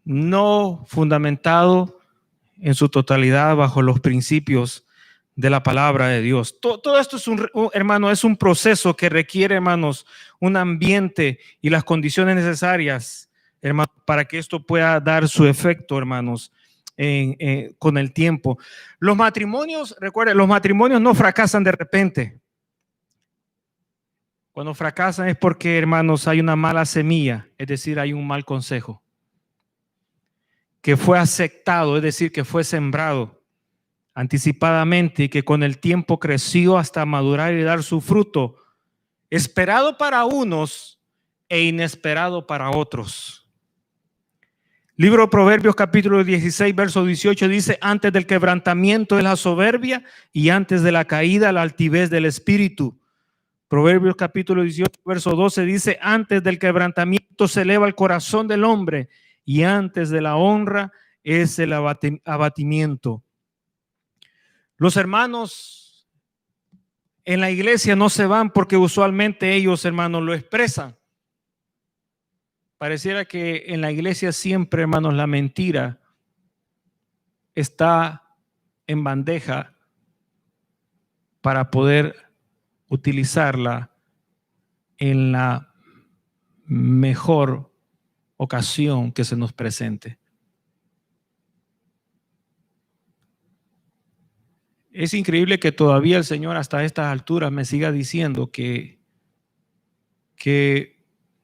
no fundamentado en su totalidad bajo los principios de la palabra de Dios. Todo esto es hermano, es un proceso que requiere, hermanos, un ambiente y las condiciones necesarias, hermano, para que esto pueda dar su efecto, hermanos, con el tiempo. Los matrimonios, recuerden, los matrimonios no fracasan de repente. Cuando fracasan es porque, hermanos, hay una mala semilla, es decir, hay un mal consejo que fue aceptado, es decir, que fue sembrado anticipadamente y que con el tiempo creció hasta madurar y dar su fruto, esperado para unos e inesperado para otros. Libro de Proverbios capítulo 16, verso 18 dice: antes del quebrantamiento es la soberbia y antes de la caída la altivez del espíritu. Proverbios capítulo 18, verso 12 dice: antes del quebrantamiento se eleva el corazón del hombre y antes de la honra es el abatimiento. Los hermanos en la iglesia no se van porque usualmente ellos, hermanos, lo expresan. Pareciera que en la iglesia siempre, hermanos, la mentira está en bandeja para poder utilizarla en la mejor ocasión que se nos presente. Es increíble que todavía el Señor hasta estas alturas me siga diciendo que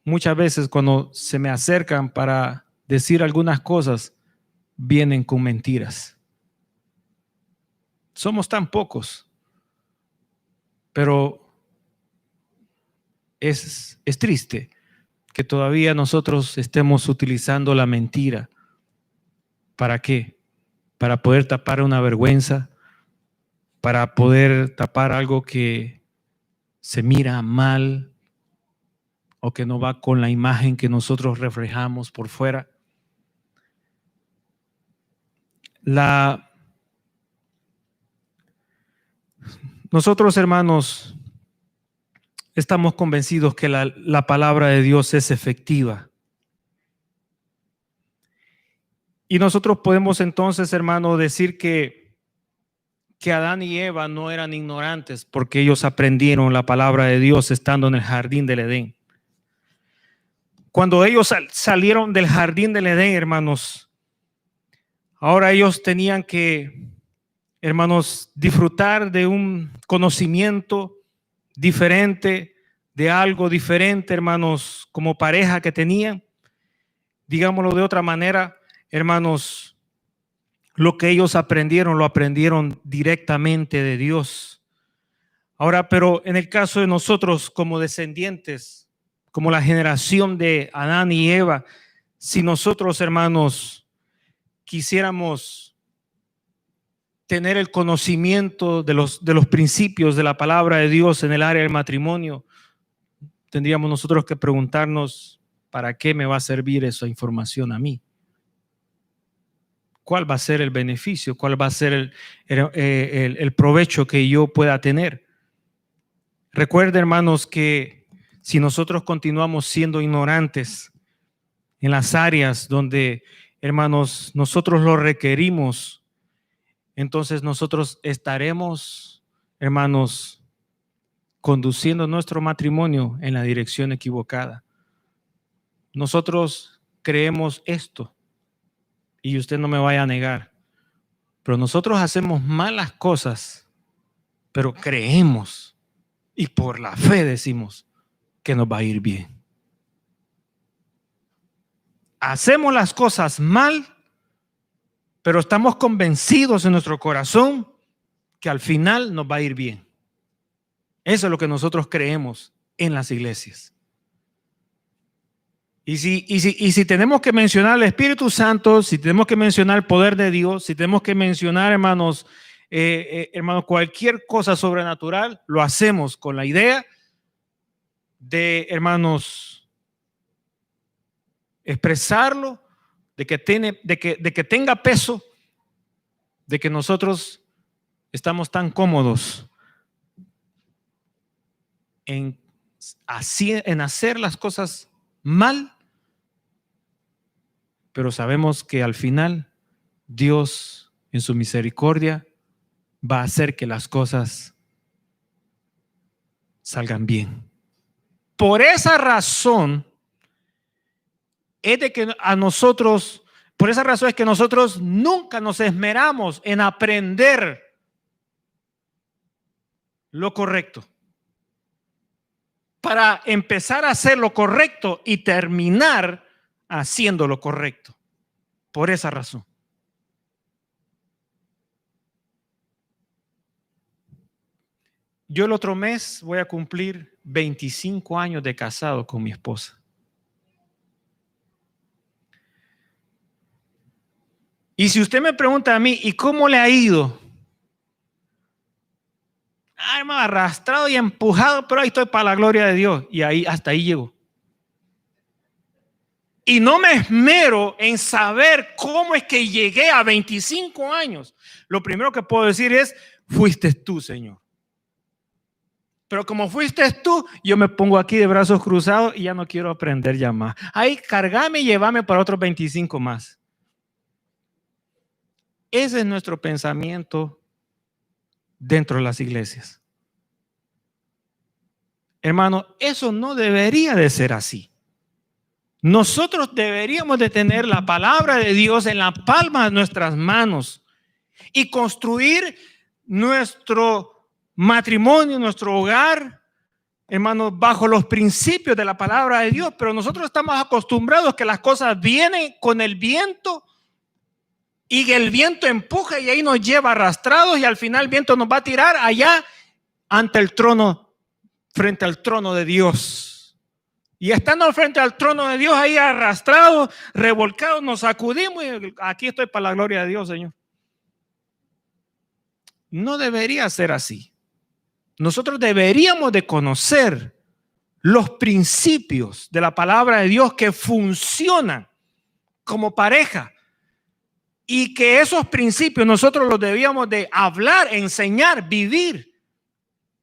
muchas veces cuando se me acercan para decir algunas cosas, vienen con mentiras. Somos tan pocos, pero es triste que todavía nosotros estemos utilizando la mentira. ¿Para qué? Para poder tapar una vergüenza, para poder tapar algo que se mira mal o que no va con la imagen que nosotros reflejamos por fuera. Nosotros, hermanos, estamos convencidos que la palabra de Dios es efectiva. Y nosotros podemos entonces, hermanos, decir que Adán y Eva no eran ignorantes porque ellos aprendieron la palabra de Dios estando en el jardín del Edén. Cuando ellos salieron del jardín del Edén, hermanos, ahora ellos tenían que, hermanos, disfrutar de un conocimiento diferente, de algo diferente, hermanos, como pareja que tenían. Digámoslo de otra manera, hermanos, lo que ellos aprendieron, lo aprendieron directamente de Dios. Ahora, pero en el caso de nosotros como descendientes, como la generación de Adán y Eva, si nosotros, hermanos, quisiéramos tener el conocimiento de los principios de la palabra de Dios en el área del matrimonio, tendríamos nosotros que preguntarnos: ¿para qué me va a servir esa información a mí? ¿Cuál va a ser el beneficio? ¿Cuál va a ser el provecho que yo pueda tener? Recuerden, hermanos, que si nosotros continuamos siendo ignorantes en las áreas donde, hermanos, nosotros lo requerimos, entonces nosotros estaremos, hermanos, conduciendo nuestro matrimonio en la dirección equivocada. Nosotros creemos esto, y usted no me vaya a negar, pero nosotros hacemos malas cosas, pero creemos y por la fe decimos que nos va a ir bien. Hacemos las cosas mal, pero estamos convencidos en nuestro corazón que al final nos va a ir bien. Eso es lo que nosotros creemos en las iglesias. Y si tenemos que mencionar el Espíritu Santo, si tenemos que mencionar el poder de Dios, si tenemos que mencionar, hermanos, cualquier cosa sobrenatural, lo hacemos con la idea de, hermanos, expresarlo, de que tenga peso, de que nosotros estamos tan cómodos en hacer las cosas mal, pero sabemos que al final Dios en su misericordia va a hacer que las cosas salgan bien. Por esa razón es de que por esa razón es que nosotros nunca nos esmeramos en aprender lo correcto, para empezar a hacer lo correcto y terminar haciendo lo correcto. Por esa razón. Yo el otro mes voy a cumplir 25 años de casado con mi esposa. Y si usted me pregunta a mí, ¿y cómo le ha ido? Me ha arrastrado y empujado, pero ahí estoy para la gloria de Dios. Y hasta ahí llego. Y no me esmero en saber cómo es que llegué a 25 años. Lo primero que puedo decir es, fuiste tú, Señor. Pero como fuiste tú, yo me pongo aquí de brazos cruzados y ya no quiero aprender ya más. Ahí, cargame y llévame para otros 25 más. Ese es nuestro pensamiento dentro de las iglesias. Hermano, eso no debería de ser así. Nosotros deberíamos de tener la palabra de Dios en la palma de nuestras manos y construir nuestro matrimonio, nuestro hogar, hermanos, bajo los principios de la palabra de Dios. Pero nosotros estamos acostumbrados que las cosas vienen con el viento y el viento empuja y ahí nos lleva arrastrados y al final el viento nos va a tirar allá ante el trono, frente al trono de Dios. Y estando frente al trono de Dios ahí arrastrados, revolcados, nos sacudimos y aquí estoy para la gloria de Dios, Señor. No debería ser así. Nosotros deberíamos de conocer los principios de la palabra de Dios que funcionan como pareja y que esos principios nosotros los debíamos de hablar, enseñar, vivir.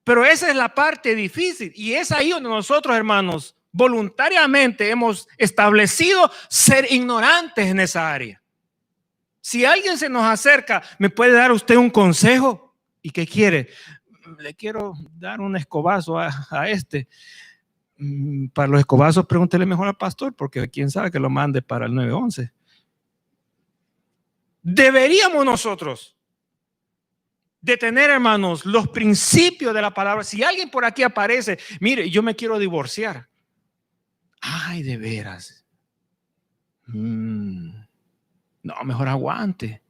Pero esa es la parte difícil y es ahí donde nosotros, hermanos, voluntariamente hemos establecido ser ignorantes en esa área. Si alguien se nos acerca, ¿me puede dar usted un consejo? ¿Y qué quiere? Le quiero dar un escobazo a este. Para los escobazos, pregúntele mejor al pastor, porque quién sabe que lo mande para el 911. Deberíamos nosotros de tener, hermanos, los principios de la palabra. Si alguien por aquí aparece, mire, yo me quiero divorciar. Ay, de veras. No, mejor aguante.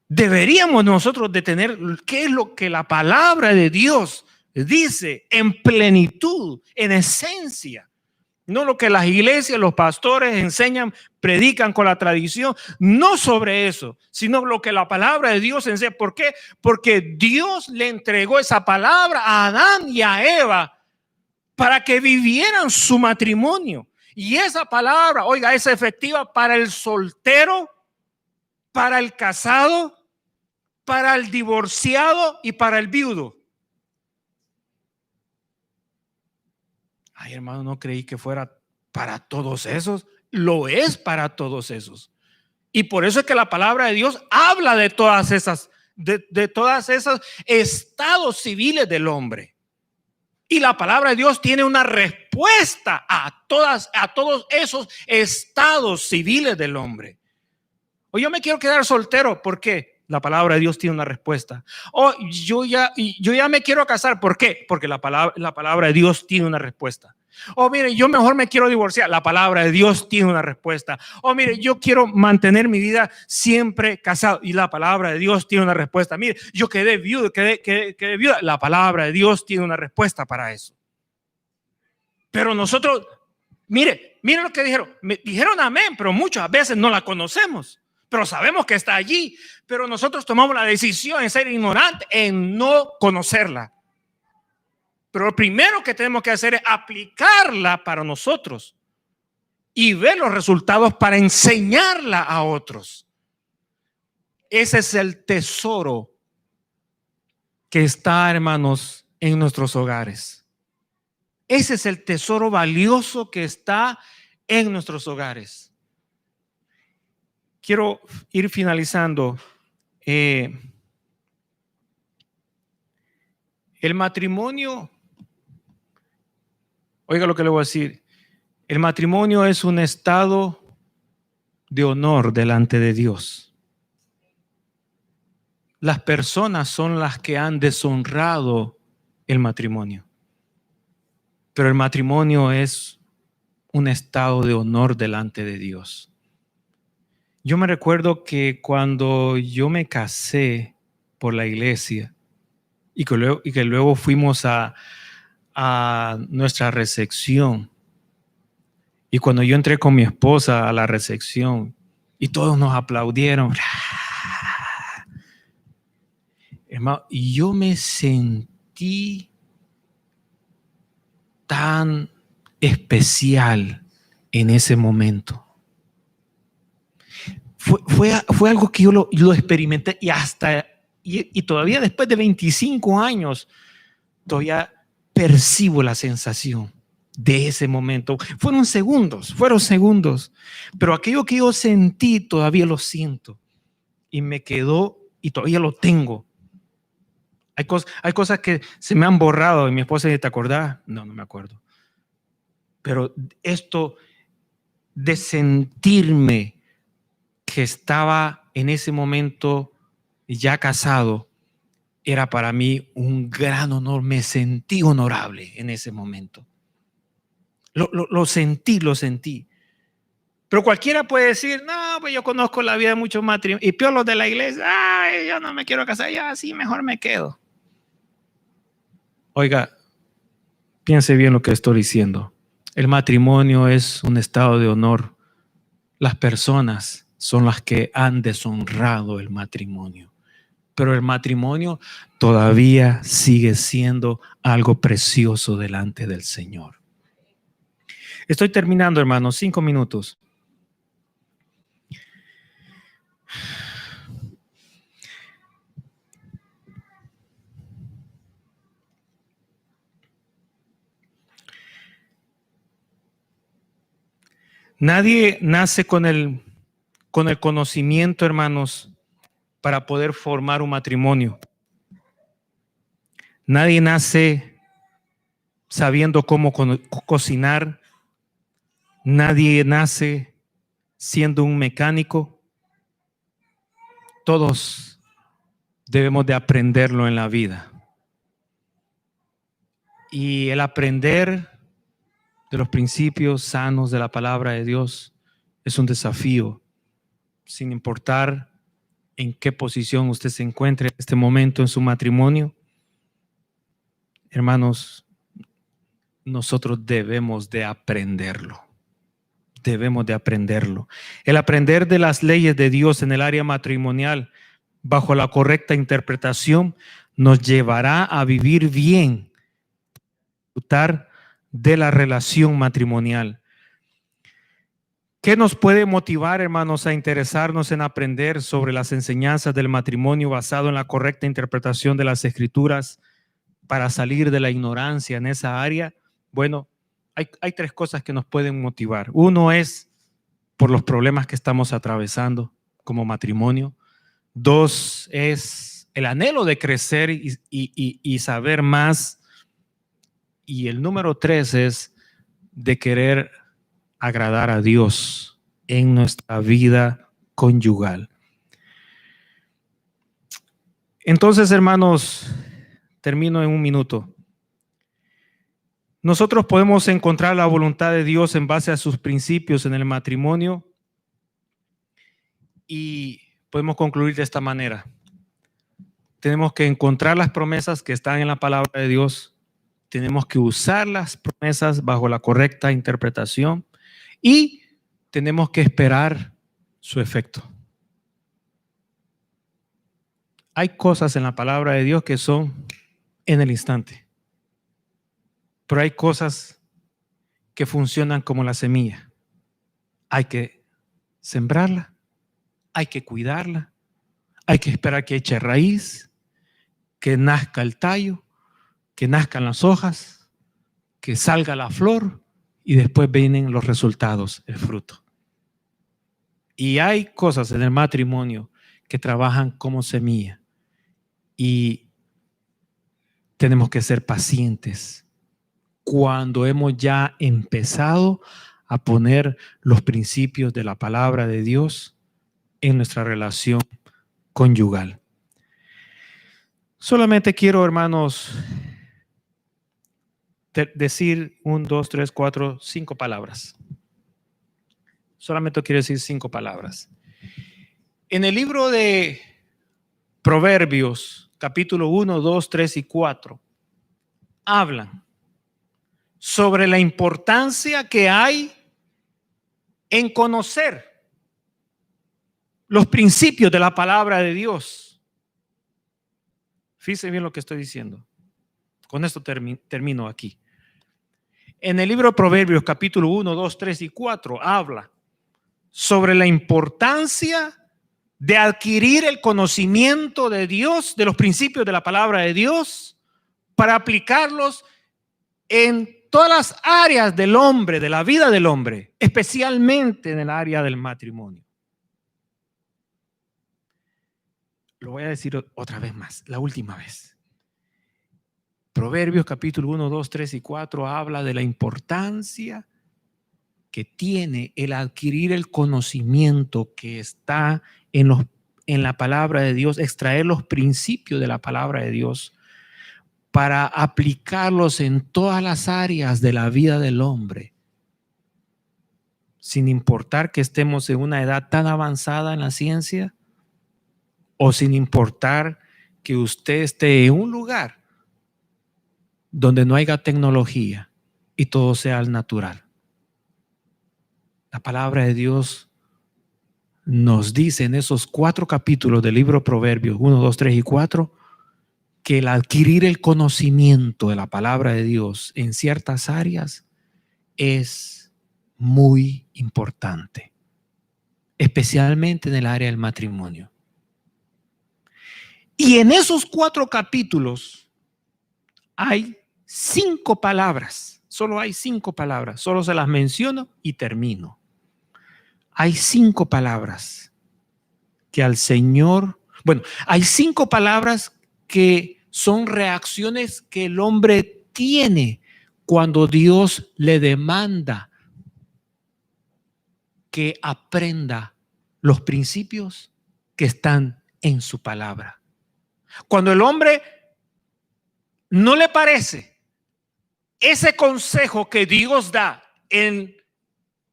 Deberíamos nosotros de tener qué es lo que la palabra de Dios dice en plenitud, en esencia. No lo que las iglesias, los pastores enseñan, predican con la tradición. No sobre eso, sino lo que la palabra de Dios enseña. ¿Por qué? Porque Dios le entregó esa palabra a Adán y a Eva para que vivieran su matrimonio. Y esa palabra, oiga, es efectiva para el soltero, para el casado, para el divorciado y para el viudo. Ay, hermano, no creí que fuera para todos esos. Lo es para todos esos. Y por eso es que la palabra de Dios habla de todas esas, de todas esas estados civiles del hombre. Y la palabra de Dios tiene una respuesta a todos esos estados civiles del hombre. O yo me quiero quedar soltero, ¿por qué? La palabra de Dios tiene una respuesta. O yo ya me quiero casar, ¿por qué? Porque la palabra de Dios tiene una respuesta. O mire, yo mejor me quiero divorciar, la palabra de Dios tiene una respuesta. O mire, yo quiero mantener mi vida siempre casado y la palabra de Dios tiene una respuesta. Mire, yo quedé viudo, quedé viuda, la palabra de Dios tiene una respuesta para eso. Pero nosotros, mire, Miren lo que dijeron. Me dijeron amén, pero muchas veces no la conocemos. Pero sabemos que está allí. Pero nosotros tomamos la decisión en ser ignorantes, en no conocerla. Pero lo primero que tenemos que hacer es aplicarla para nosotros y ver los resultados para enseñarla a otros. Ese es el tesoro que está, hermanos, en nuestros hogares. Ese es el tesoro valioso que está en nuestros hogares. Quiero ir finalizando. El matrimonio, oiga lo que le voy a decir. El matrimonio es un estado de honor delante de Dios. Las personas son las que han deshonrado el matrimonio. Pero el matrimonio es un estado de honor delante de Dios. Yo me recuerdo que cuando yo me casé por la iglesia y que luego fuimos a nuestra recepción, y cuando yo entré con mi esposa a la recepción y todos nos aplaudieron, hermano, y yo me sentí tan especial en ese momento. Fue algo que yo lo experimenté y todavía después de 25 años todavía percibo la sensación de ese momento. Fueron segundos, pero aquello que yo sentí todavía lo siento y me quedó y todavía lo tengo. Hay cosas que se me han borrado y mi esposa dice, ¿te acordás? No me acuerdo. Pero esto de sentirme que estaba en ese momento ya casado, era para mí un gran honor. Me sentí honorable en ese momento. Lo sentí. Pero cualquiera puede decir, no, pues yo conozco la vida de muchos matrimonios. Y peor los de la iglesia, ay, yo no me quiero casar, ya así mejor me quedo. Oiga, piense bien lo que estoy diciendo. El matrimonio es un estado de honor. Las personas son las que han deshonrado el matrimonio. Pero el matrimonio todavía sigue siendo algo precioso delante del Señor. Estoy terminando, hermanos, 5 minutos. Nadie nace con el conocimiento, hermanos, para poder formar un matrimonio. Nadie nace sabiendo cómo cocinar. Nadie nace siendo un mecánico. Todos debemos de aprenderlo en la vida. Y el aprender de los principios sanos de la palabra de Dios es un desafío, sin importar en qué posición usted se encuentre en este momento en su matrimonio. Hermanos, nosotros debemos de aprenderlo. Debemos de aprenderlo. El aprender de las leyes de Dios en el área matrimonial bajo la correcta interpretación nos llevará a vivir bien, disfrutar de la relación matrimonial. ¿Qué nos puede motivar, hermanos, a interesarnos en aprender sobre las enseñanzas del matrimonio basado en la correcta interpretación de las Escrituras para salir de la ignorancia en esa área? Bueno, hay 3 cosas que nos pueden motivar. Uno es por los problemas que estamos atravesando como matrimonio. 2 es el anhelo de crecer y saber más. Y el número 3 es de querer agradar a Dios en nuestra vida conyugal. Entonces, hermanos, termino en 1 minuto. Nosotros podemos encontrar la voluntad de Dios en base a sus principios en el matrimonio y podemos concluir de esta manera. Tenemos que encontrar las promesas que están en la palabra de Dios. Tenemos que usar las promesas bajo la correcta interpretación y tenemos que esperar su efecto. Hay cosas en la palabra de Dios que son en el instante, pero hay cosas que funcionan como la semilla. Hay que sembrarla, hay que cuidarla, hay que esperar que eche raíz, que nazca el tallo, que nazcan las hojas, que salga la flor y después vienen los resultados, el fruto. Y hay cosas en el matrimonio que trabajan como semilla y tenemos que ser pacientes cuando hemos ya empezado a poner los principios de la palabra de Dios en nuestra relación conyugal. Solamente quiero, hermanos, decir 1, 2, 3, 4, 5 palabras. Solamente quiero decir 5 palabras. En el libro de Proverbios, capítulo 1, 2, 3 y 4, hablan sobre la importancia que hay en conocer los principios de la palabra de Dios. Fíjense bien lo que estoy diciendo. Con esto termino aquí. En el libro de Proverbios, capítulo 1, 2, 3 y 4, habla sobre la importancia de adquirir el conocimiento de Dios, de los principios de la palabra de Dios, para aplicarlos en todas las áreas del hombre, de la vida del hombre, especialmente en el área del matrimonio. Lo voy a decir otra vez más, la última vez. Proverbios capítulo 1, 2, 3 y 4 habla de la importancia que tiene el adquirir el conocimiento que está en la palabra de Dios, extraer los principios de la palabra de Dios para aplicarlos en todas las áreas de la vida del hombre, sin importar que estemos en una edad tan avanzada en la ciencia o sin importar que usted esté en un lugar donde no haya tecnología y todo sea al natural. La palabra de Dios nos dice en esos 4 capítulos del libro Proverbios 1, 2, 3 y 4 que el adquirir el conocimiento de la palabra de Dios en ciertas áreas es muy importante, especialmente en el área del matrimonio. Y en esos 4 capítulos hay 5 palabras, solo hay 5 palabras, solo se las menciono y termino. Hay 5 palabras que al Señor, hay 5 palabras que son reacciones que el hombre tiene cuando Dios le demanda que aprenda los principios que están en su palabra. Cuando el hombre no le parece ese consejo que Dios da en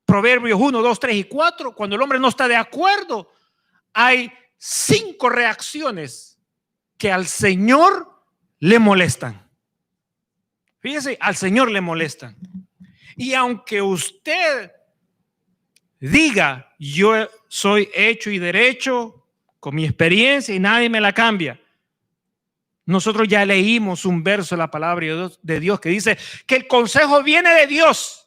Proverbios 1, 2, 3 y 4, cuando el hombre no está de acuerdo, hay 5 reacciones que al Señor le molestan. Fíjese, al Señor le molestan. Y aunque usted diga, yo soy hecho y derecho con mi experiencia y nadie me la cambia, nosotros ya leímos un verso de la palabra de Dios que dice que el consejo viene de Dios.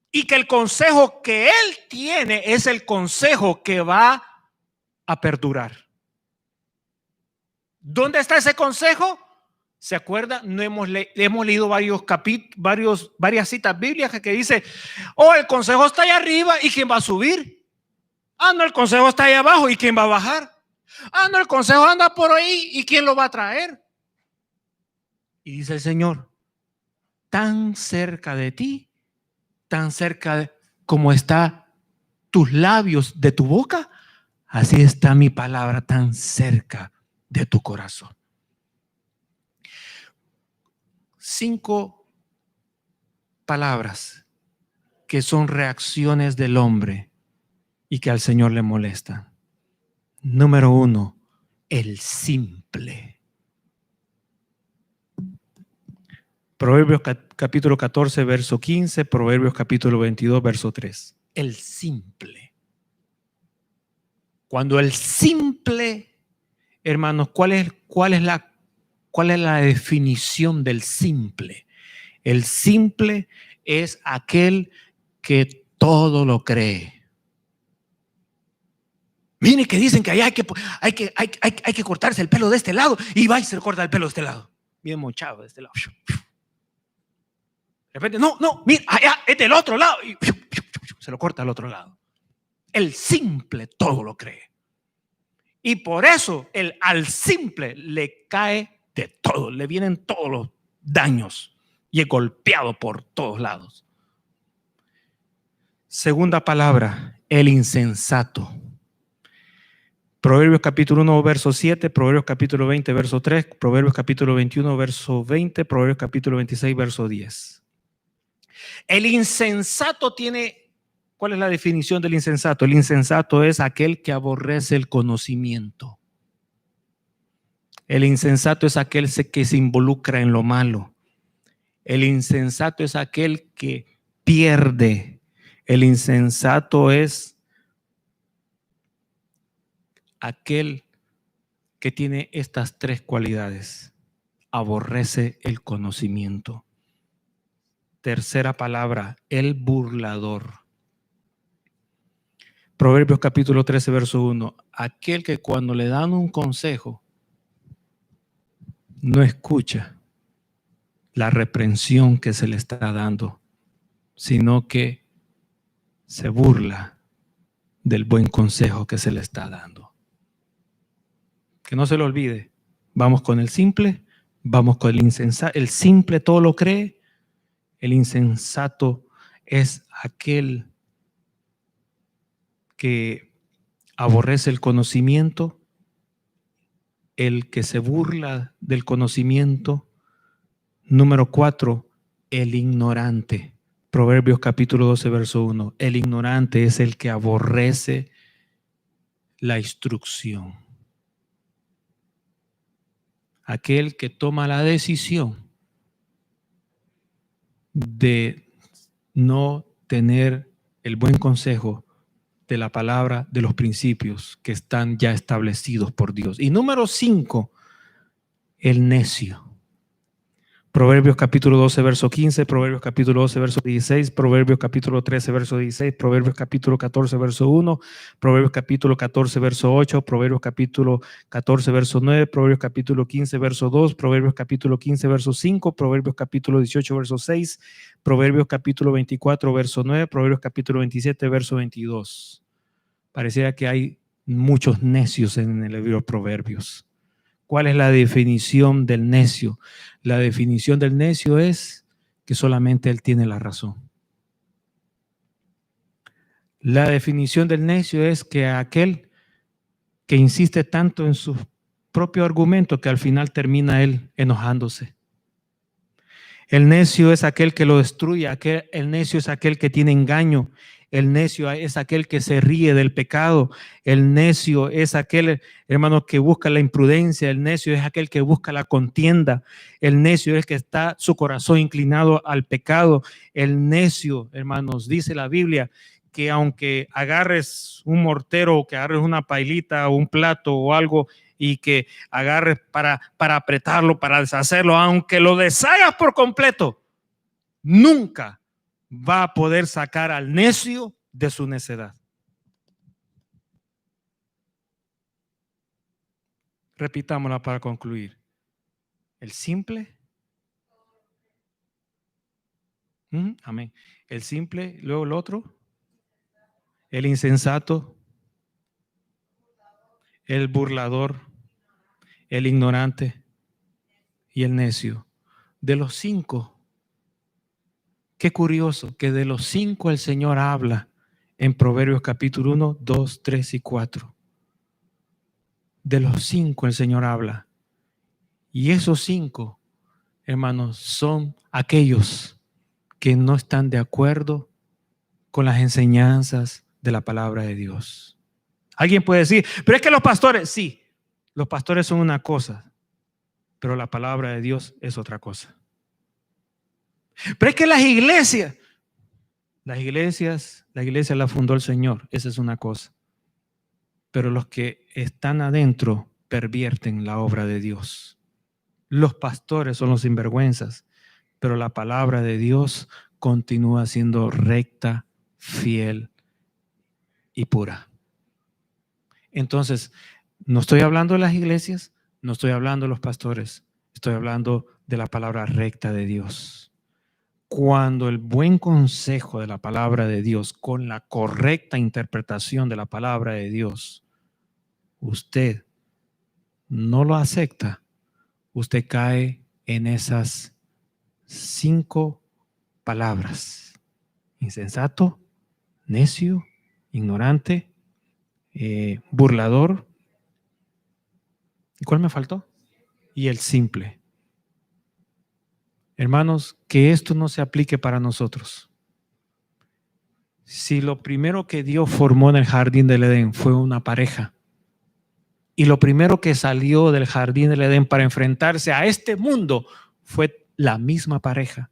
Y que el consejo que Él tiene es el consejo que va a perdurar. ¿Dónde está ese consejo? ¿Se acuerda? No hemos leído varias citas bíblicas que dice, el consejo está allá arriba y ¿quién va a subir? No, el consejo está allá abajo y ¿quién va a bajar? No, el consejo anda por ahí y ¿quién lo va a traer? Y dice el Señor, tan cerca de ti, tan cerca como está tus labios de tu boca, así está mi palabra tan cerca de tu corazón. 5 palabras que son reacciones del hombre y que al Señor le molestan. Número 1, el simple. Proverbios capítulo 14, verso 15, Proverbios capítulo 22, verso 3. El simple. Cuando el simple, hermanos, ¿cuál es la definición del simple? El simple es aquel que todo lo cree. Miren que dicen que allá hay que cortarse el pelo de este lado y va y se corta el pelo de este lado. Bien mochado de este lado. De repente, no, mira, allá es del otro lado y se lo corta al otro lado. El simple todo lo cree. Y por eso al simple le cae de todo, le vienen todos los daños y es golpeado por todos lados. Segunda palabra, el insensato. Proverbios capítulo 1, verso 7, Proverbios capítulo 20, verso 3, Proverbios capítulo 21, verso 20, Proverbios capítulo 26, verso 10. El insensato tiene, ¿cuál es la definición del insensato? El insensato es aquel que aborrece el conocimiento. El insensato es aquel que se involucra en lo malo. El insensato es aquel que pierde. El insensato es aquel que tiene estas tres cualidades. Aborrece el conocimiento. Tercera palabra, el burlador. Proverbios capítulo 13, verso 1. Aquel que cuando le dan un consejo, no escucha la reprensión que se le está dando, sino que se burla del buen consejo que se le está dando. Que no se lo olvide. Vamos con el simple, vamos con el insensato. El simple todo lo cree. El insensato es aquel que aborrece el conocimiento, el que se burla del conocimiento. Número 4, el ignorante. Proverbios capítulo 12, verso 1. El ignorante es el que aborrece la instrucción. Aquel que toma la decisión de no tener el buen consejo de la palabra, de los principios que están ya establecidos por Dios. Y número 5, el necio. Proverbios capítulo 12, verso 15, Proverbios capítulo 12, verso 16, Proverbios capítulo 13, verso 16, Proverbios capítulo 14, verso 1, Proverbios capítulo 14, verso 8, Proverbios capítulo 14, verso 9, Proverbios capítulo 15, verso 2, Proverbios capítulo 15, verso 5, Proverbios capítulo 18, verso 6, Proverbios capítulo 24, verso 9, Proverbios capítulo 27, verso 22. Pareciera que hay muchos necios en el libro de Proverbios. ¿Cuál es la definición del necio? La definición del necio es que solamente él tiene la razón. La definición del necio es que aquel que insiste tanto en su propio argumento que al final termina él enojándose. El necio es aquel que lo destruye, el necio es aquel que tiene engaño. El necio es aquel que se ríe del pecado. El necio es aquel, hermano, que busca la imprudencia. El necio es aquel que busca la contienda. El necio es el que está su corazón inclinado al pecado. El necio, hermanos, dice la Biblia que aunque agarres un mortero, que agarres una pailita o un plato o algo y que agarres para apretarlo, para deshacerlo, aunque lo deshagas por completo, nunca va a poder sacar al necio de su necedad. Repitámosla para concluir. El simple. Amén. El simple, luego el otro. El insensato. El burlador. El ignorante. Y el necio. De los 5. Qué curioso que de los 5 el Señor habla en Proverbios capítulo 1, 2, 3 y 4. De los 5 el Señor habla. Y esos 5, hermanos, son aquellos que no están de acuerdo con las enseñanzas de la palabra de Dios. Alguien puede decir, pero es que los pastores, sí, los pastores son una cosa, pero la palabra de Dios es otra cosa. Pero es que la iglesia la fundó el Señor, esa es una cosa. Pero los que están adentro pervierten la obra de Dios. Los pastores son los sinvergüenzas, pero la palabra de Dios continúa siendo recta, fiel y pura. Entonces, no estoy hablando de las iglesias, no estoy hablando de los pastores, estoy hablando de la palabra recta de Dios. Cuando el buen consejo de la palabra de Dios, con la correcta interpretación de la palabra de Dios, usted no lo acepta, usted cae en esas 5 palabras: insensato, necio, ignorante, burlador. ¿Y cuál me faltó? Y el simple. Hermanos, que esto no se aplique para nosotros. Si lo primero que Dios formó en el jardín del Edén fue una pareja, y lo primero que salió del jardín del Edén para enfrentarse a este mundo fue la misma pareja,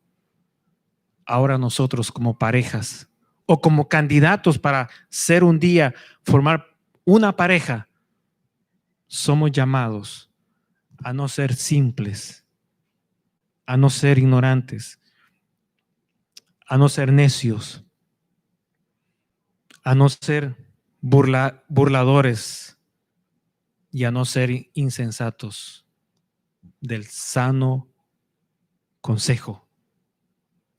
ahora nosotros como parejas o como candidatos para ser un día, formar una pareja, somos llamados a no ser simples, a no ser ignorantes, a no ser necios, a no ser burladores y a no ser insensatos del sano consejo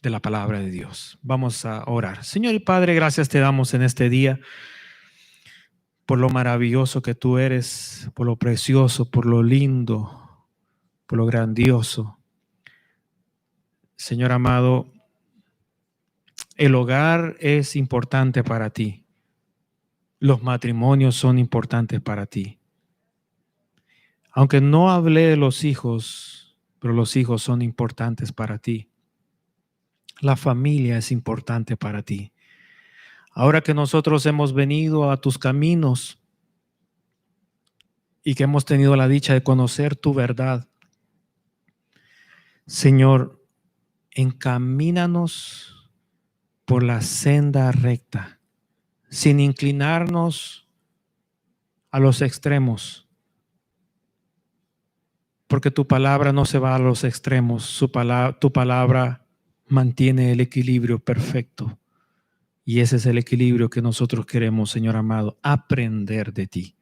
de la palabra de Dios. Vamos a orar. Señor y Padre, gracias te damos en este día por lo maravilloso que tú eres, por lo precioso, por lo lindo, por lo grandioso. Señor amado, el hogar es importante para ti. Los matrimonios son importantes para ti. Aunque no hablé de los hijos, pero los hijos son importantes para ti. La familia es importante para ti. Ahora que nosotros hemos venido a tus caminos y que hemos tenido la dicha de conocer tu verdad, Señor, encamínanos por la senda recta, sin inclinarnos a los extremos, porque tu palabra no se va a los extremos, tu palabra mantiene el equilibrio perfecto. Y ese es el equilibrio que nosotros queremos, Señor amado, aprender de ti.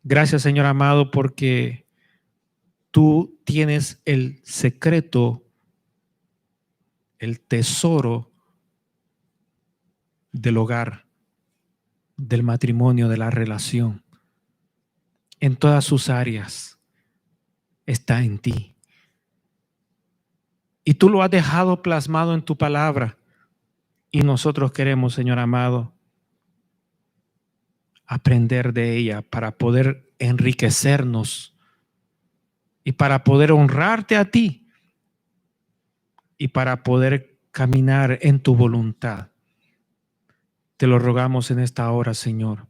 Gracias, Señor amado, porque tú tienes el secreto, el tesoro del hogar, del matrimonio, de la relación. En todas sus áreas está en ti. Y tú lo has dejado plasmado en tu palabra. Y nosotros queremos, Señor amado, aprender de ella para poder enriquecernos y para poder honrarte a ti y para poder caminar en tu voluntad. Te lo rogamos en esta hora, Señor,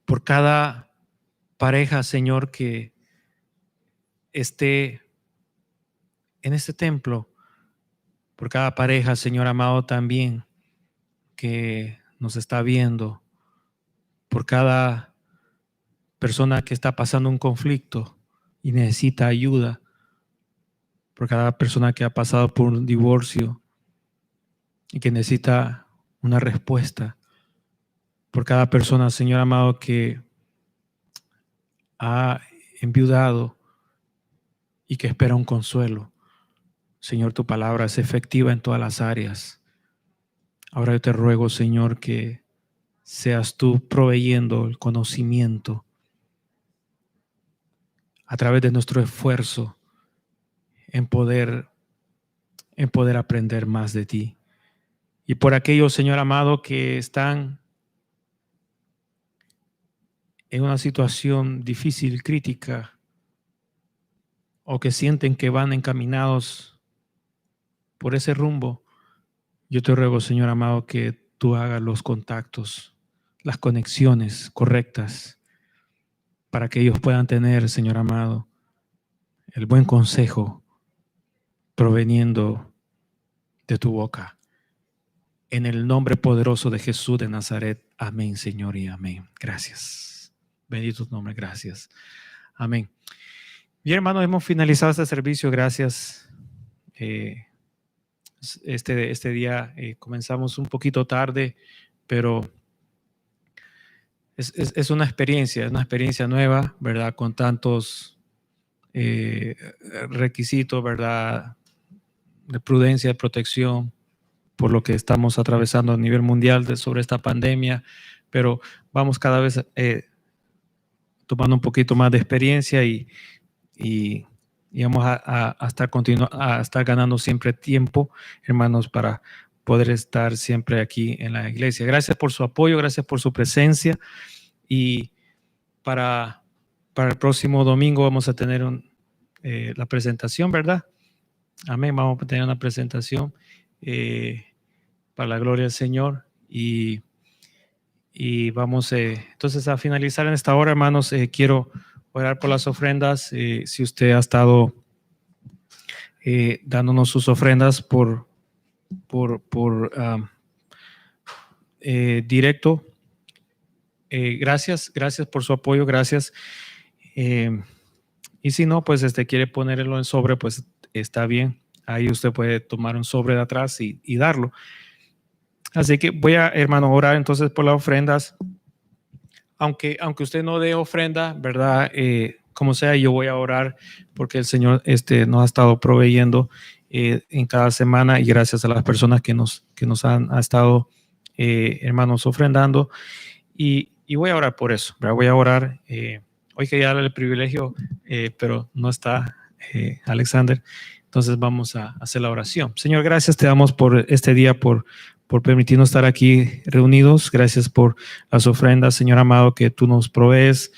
por cada pareja, Señor, que esté en este templo, por cada pareja, Señor amado, también que nos está viendo, por cada persona que está pasando un conflicto y necesita ayuda, por cada persona que ha pasado por un divorcio y que necesita una respuesta, por cada persona, Señor amado, que ha enviudado y que espera un consuelo. Señor, tu palabra es efectiva en todas las áreas. Ahora yo te ruego, Señor, que seas tú proveyendo el conocimiento a través de nuestro esfuerzo en poder aprender más de ti. Y por aquellos, Señor amado, que están en una situación difícil, crítica, o que sienten que van encaminados por ese rumbo, yo te ruego, Señor amado, que tú hagas los contactos, las conexiones correctas para que ellos puedan tener, Señor amado, el buen consejo proveniendo de tu boca. En el nombre poderoso de Jesús de Nazaret. Amén, Señor, y amén. Gracias. Bendito tu nombre, gracias. Amén. Bien, hermanos, hemos finalizado este servicio. Gracias. Este día comenzamos un poquito tarde, pero es una experiencia nueva, ¿verdad? Con tantos requisitos, ¿verdad? De prudencia, de protección, por lo que estamos atravesando a nivel mundial sobre esta pandemia, pero vamos cada vez tomando un poquito más de experiencia y vamos a estar ganando siempre tiempo, hermanos, para poder estar siempre aquí en la iglesia. Gracias por su apoyo, gracias por su presencia, y para el próximo domingo vamos a tener la presentación, ¿verdad? Amén, vamos a tener una presentación para la gloria del Señor, y vamos entonces a finalizar en esta hora, hermanos. Quiero orar por las ofrendas. Si usted ha estado dándonos sus ofrendas por directo, gracias por su apoyo, gracias. Y si no, pues quiere ponerlo en sobre, pues está bien. Ahí usted puede tomar un sobre de atrás y darlo. Así que voy a, hermano, orar entonces por las ofrendas. Aunque usted no dé ofrenda, ¿verdad? Como sea, yo voy a orar porque el Señor nos ha estado proveyendo en cada semana, y gracias a las personas que nos han estado, hermanos, ofrendando. Y voy a orar por eso, ¿verdad? Voy a orar. Hoy quería darle el privilegio, pero no está Alexander. Entonces vamos a hacer la oración. Señor, gracias te damos por este día, por permitirnos estar aquí reunidos. Gracias por las ofrendas, Señor amado, que tú nos provees.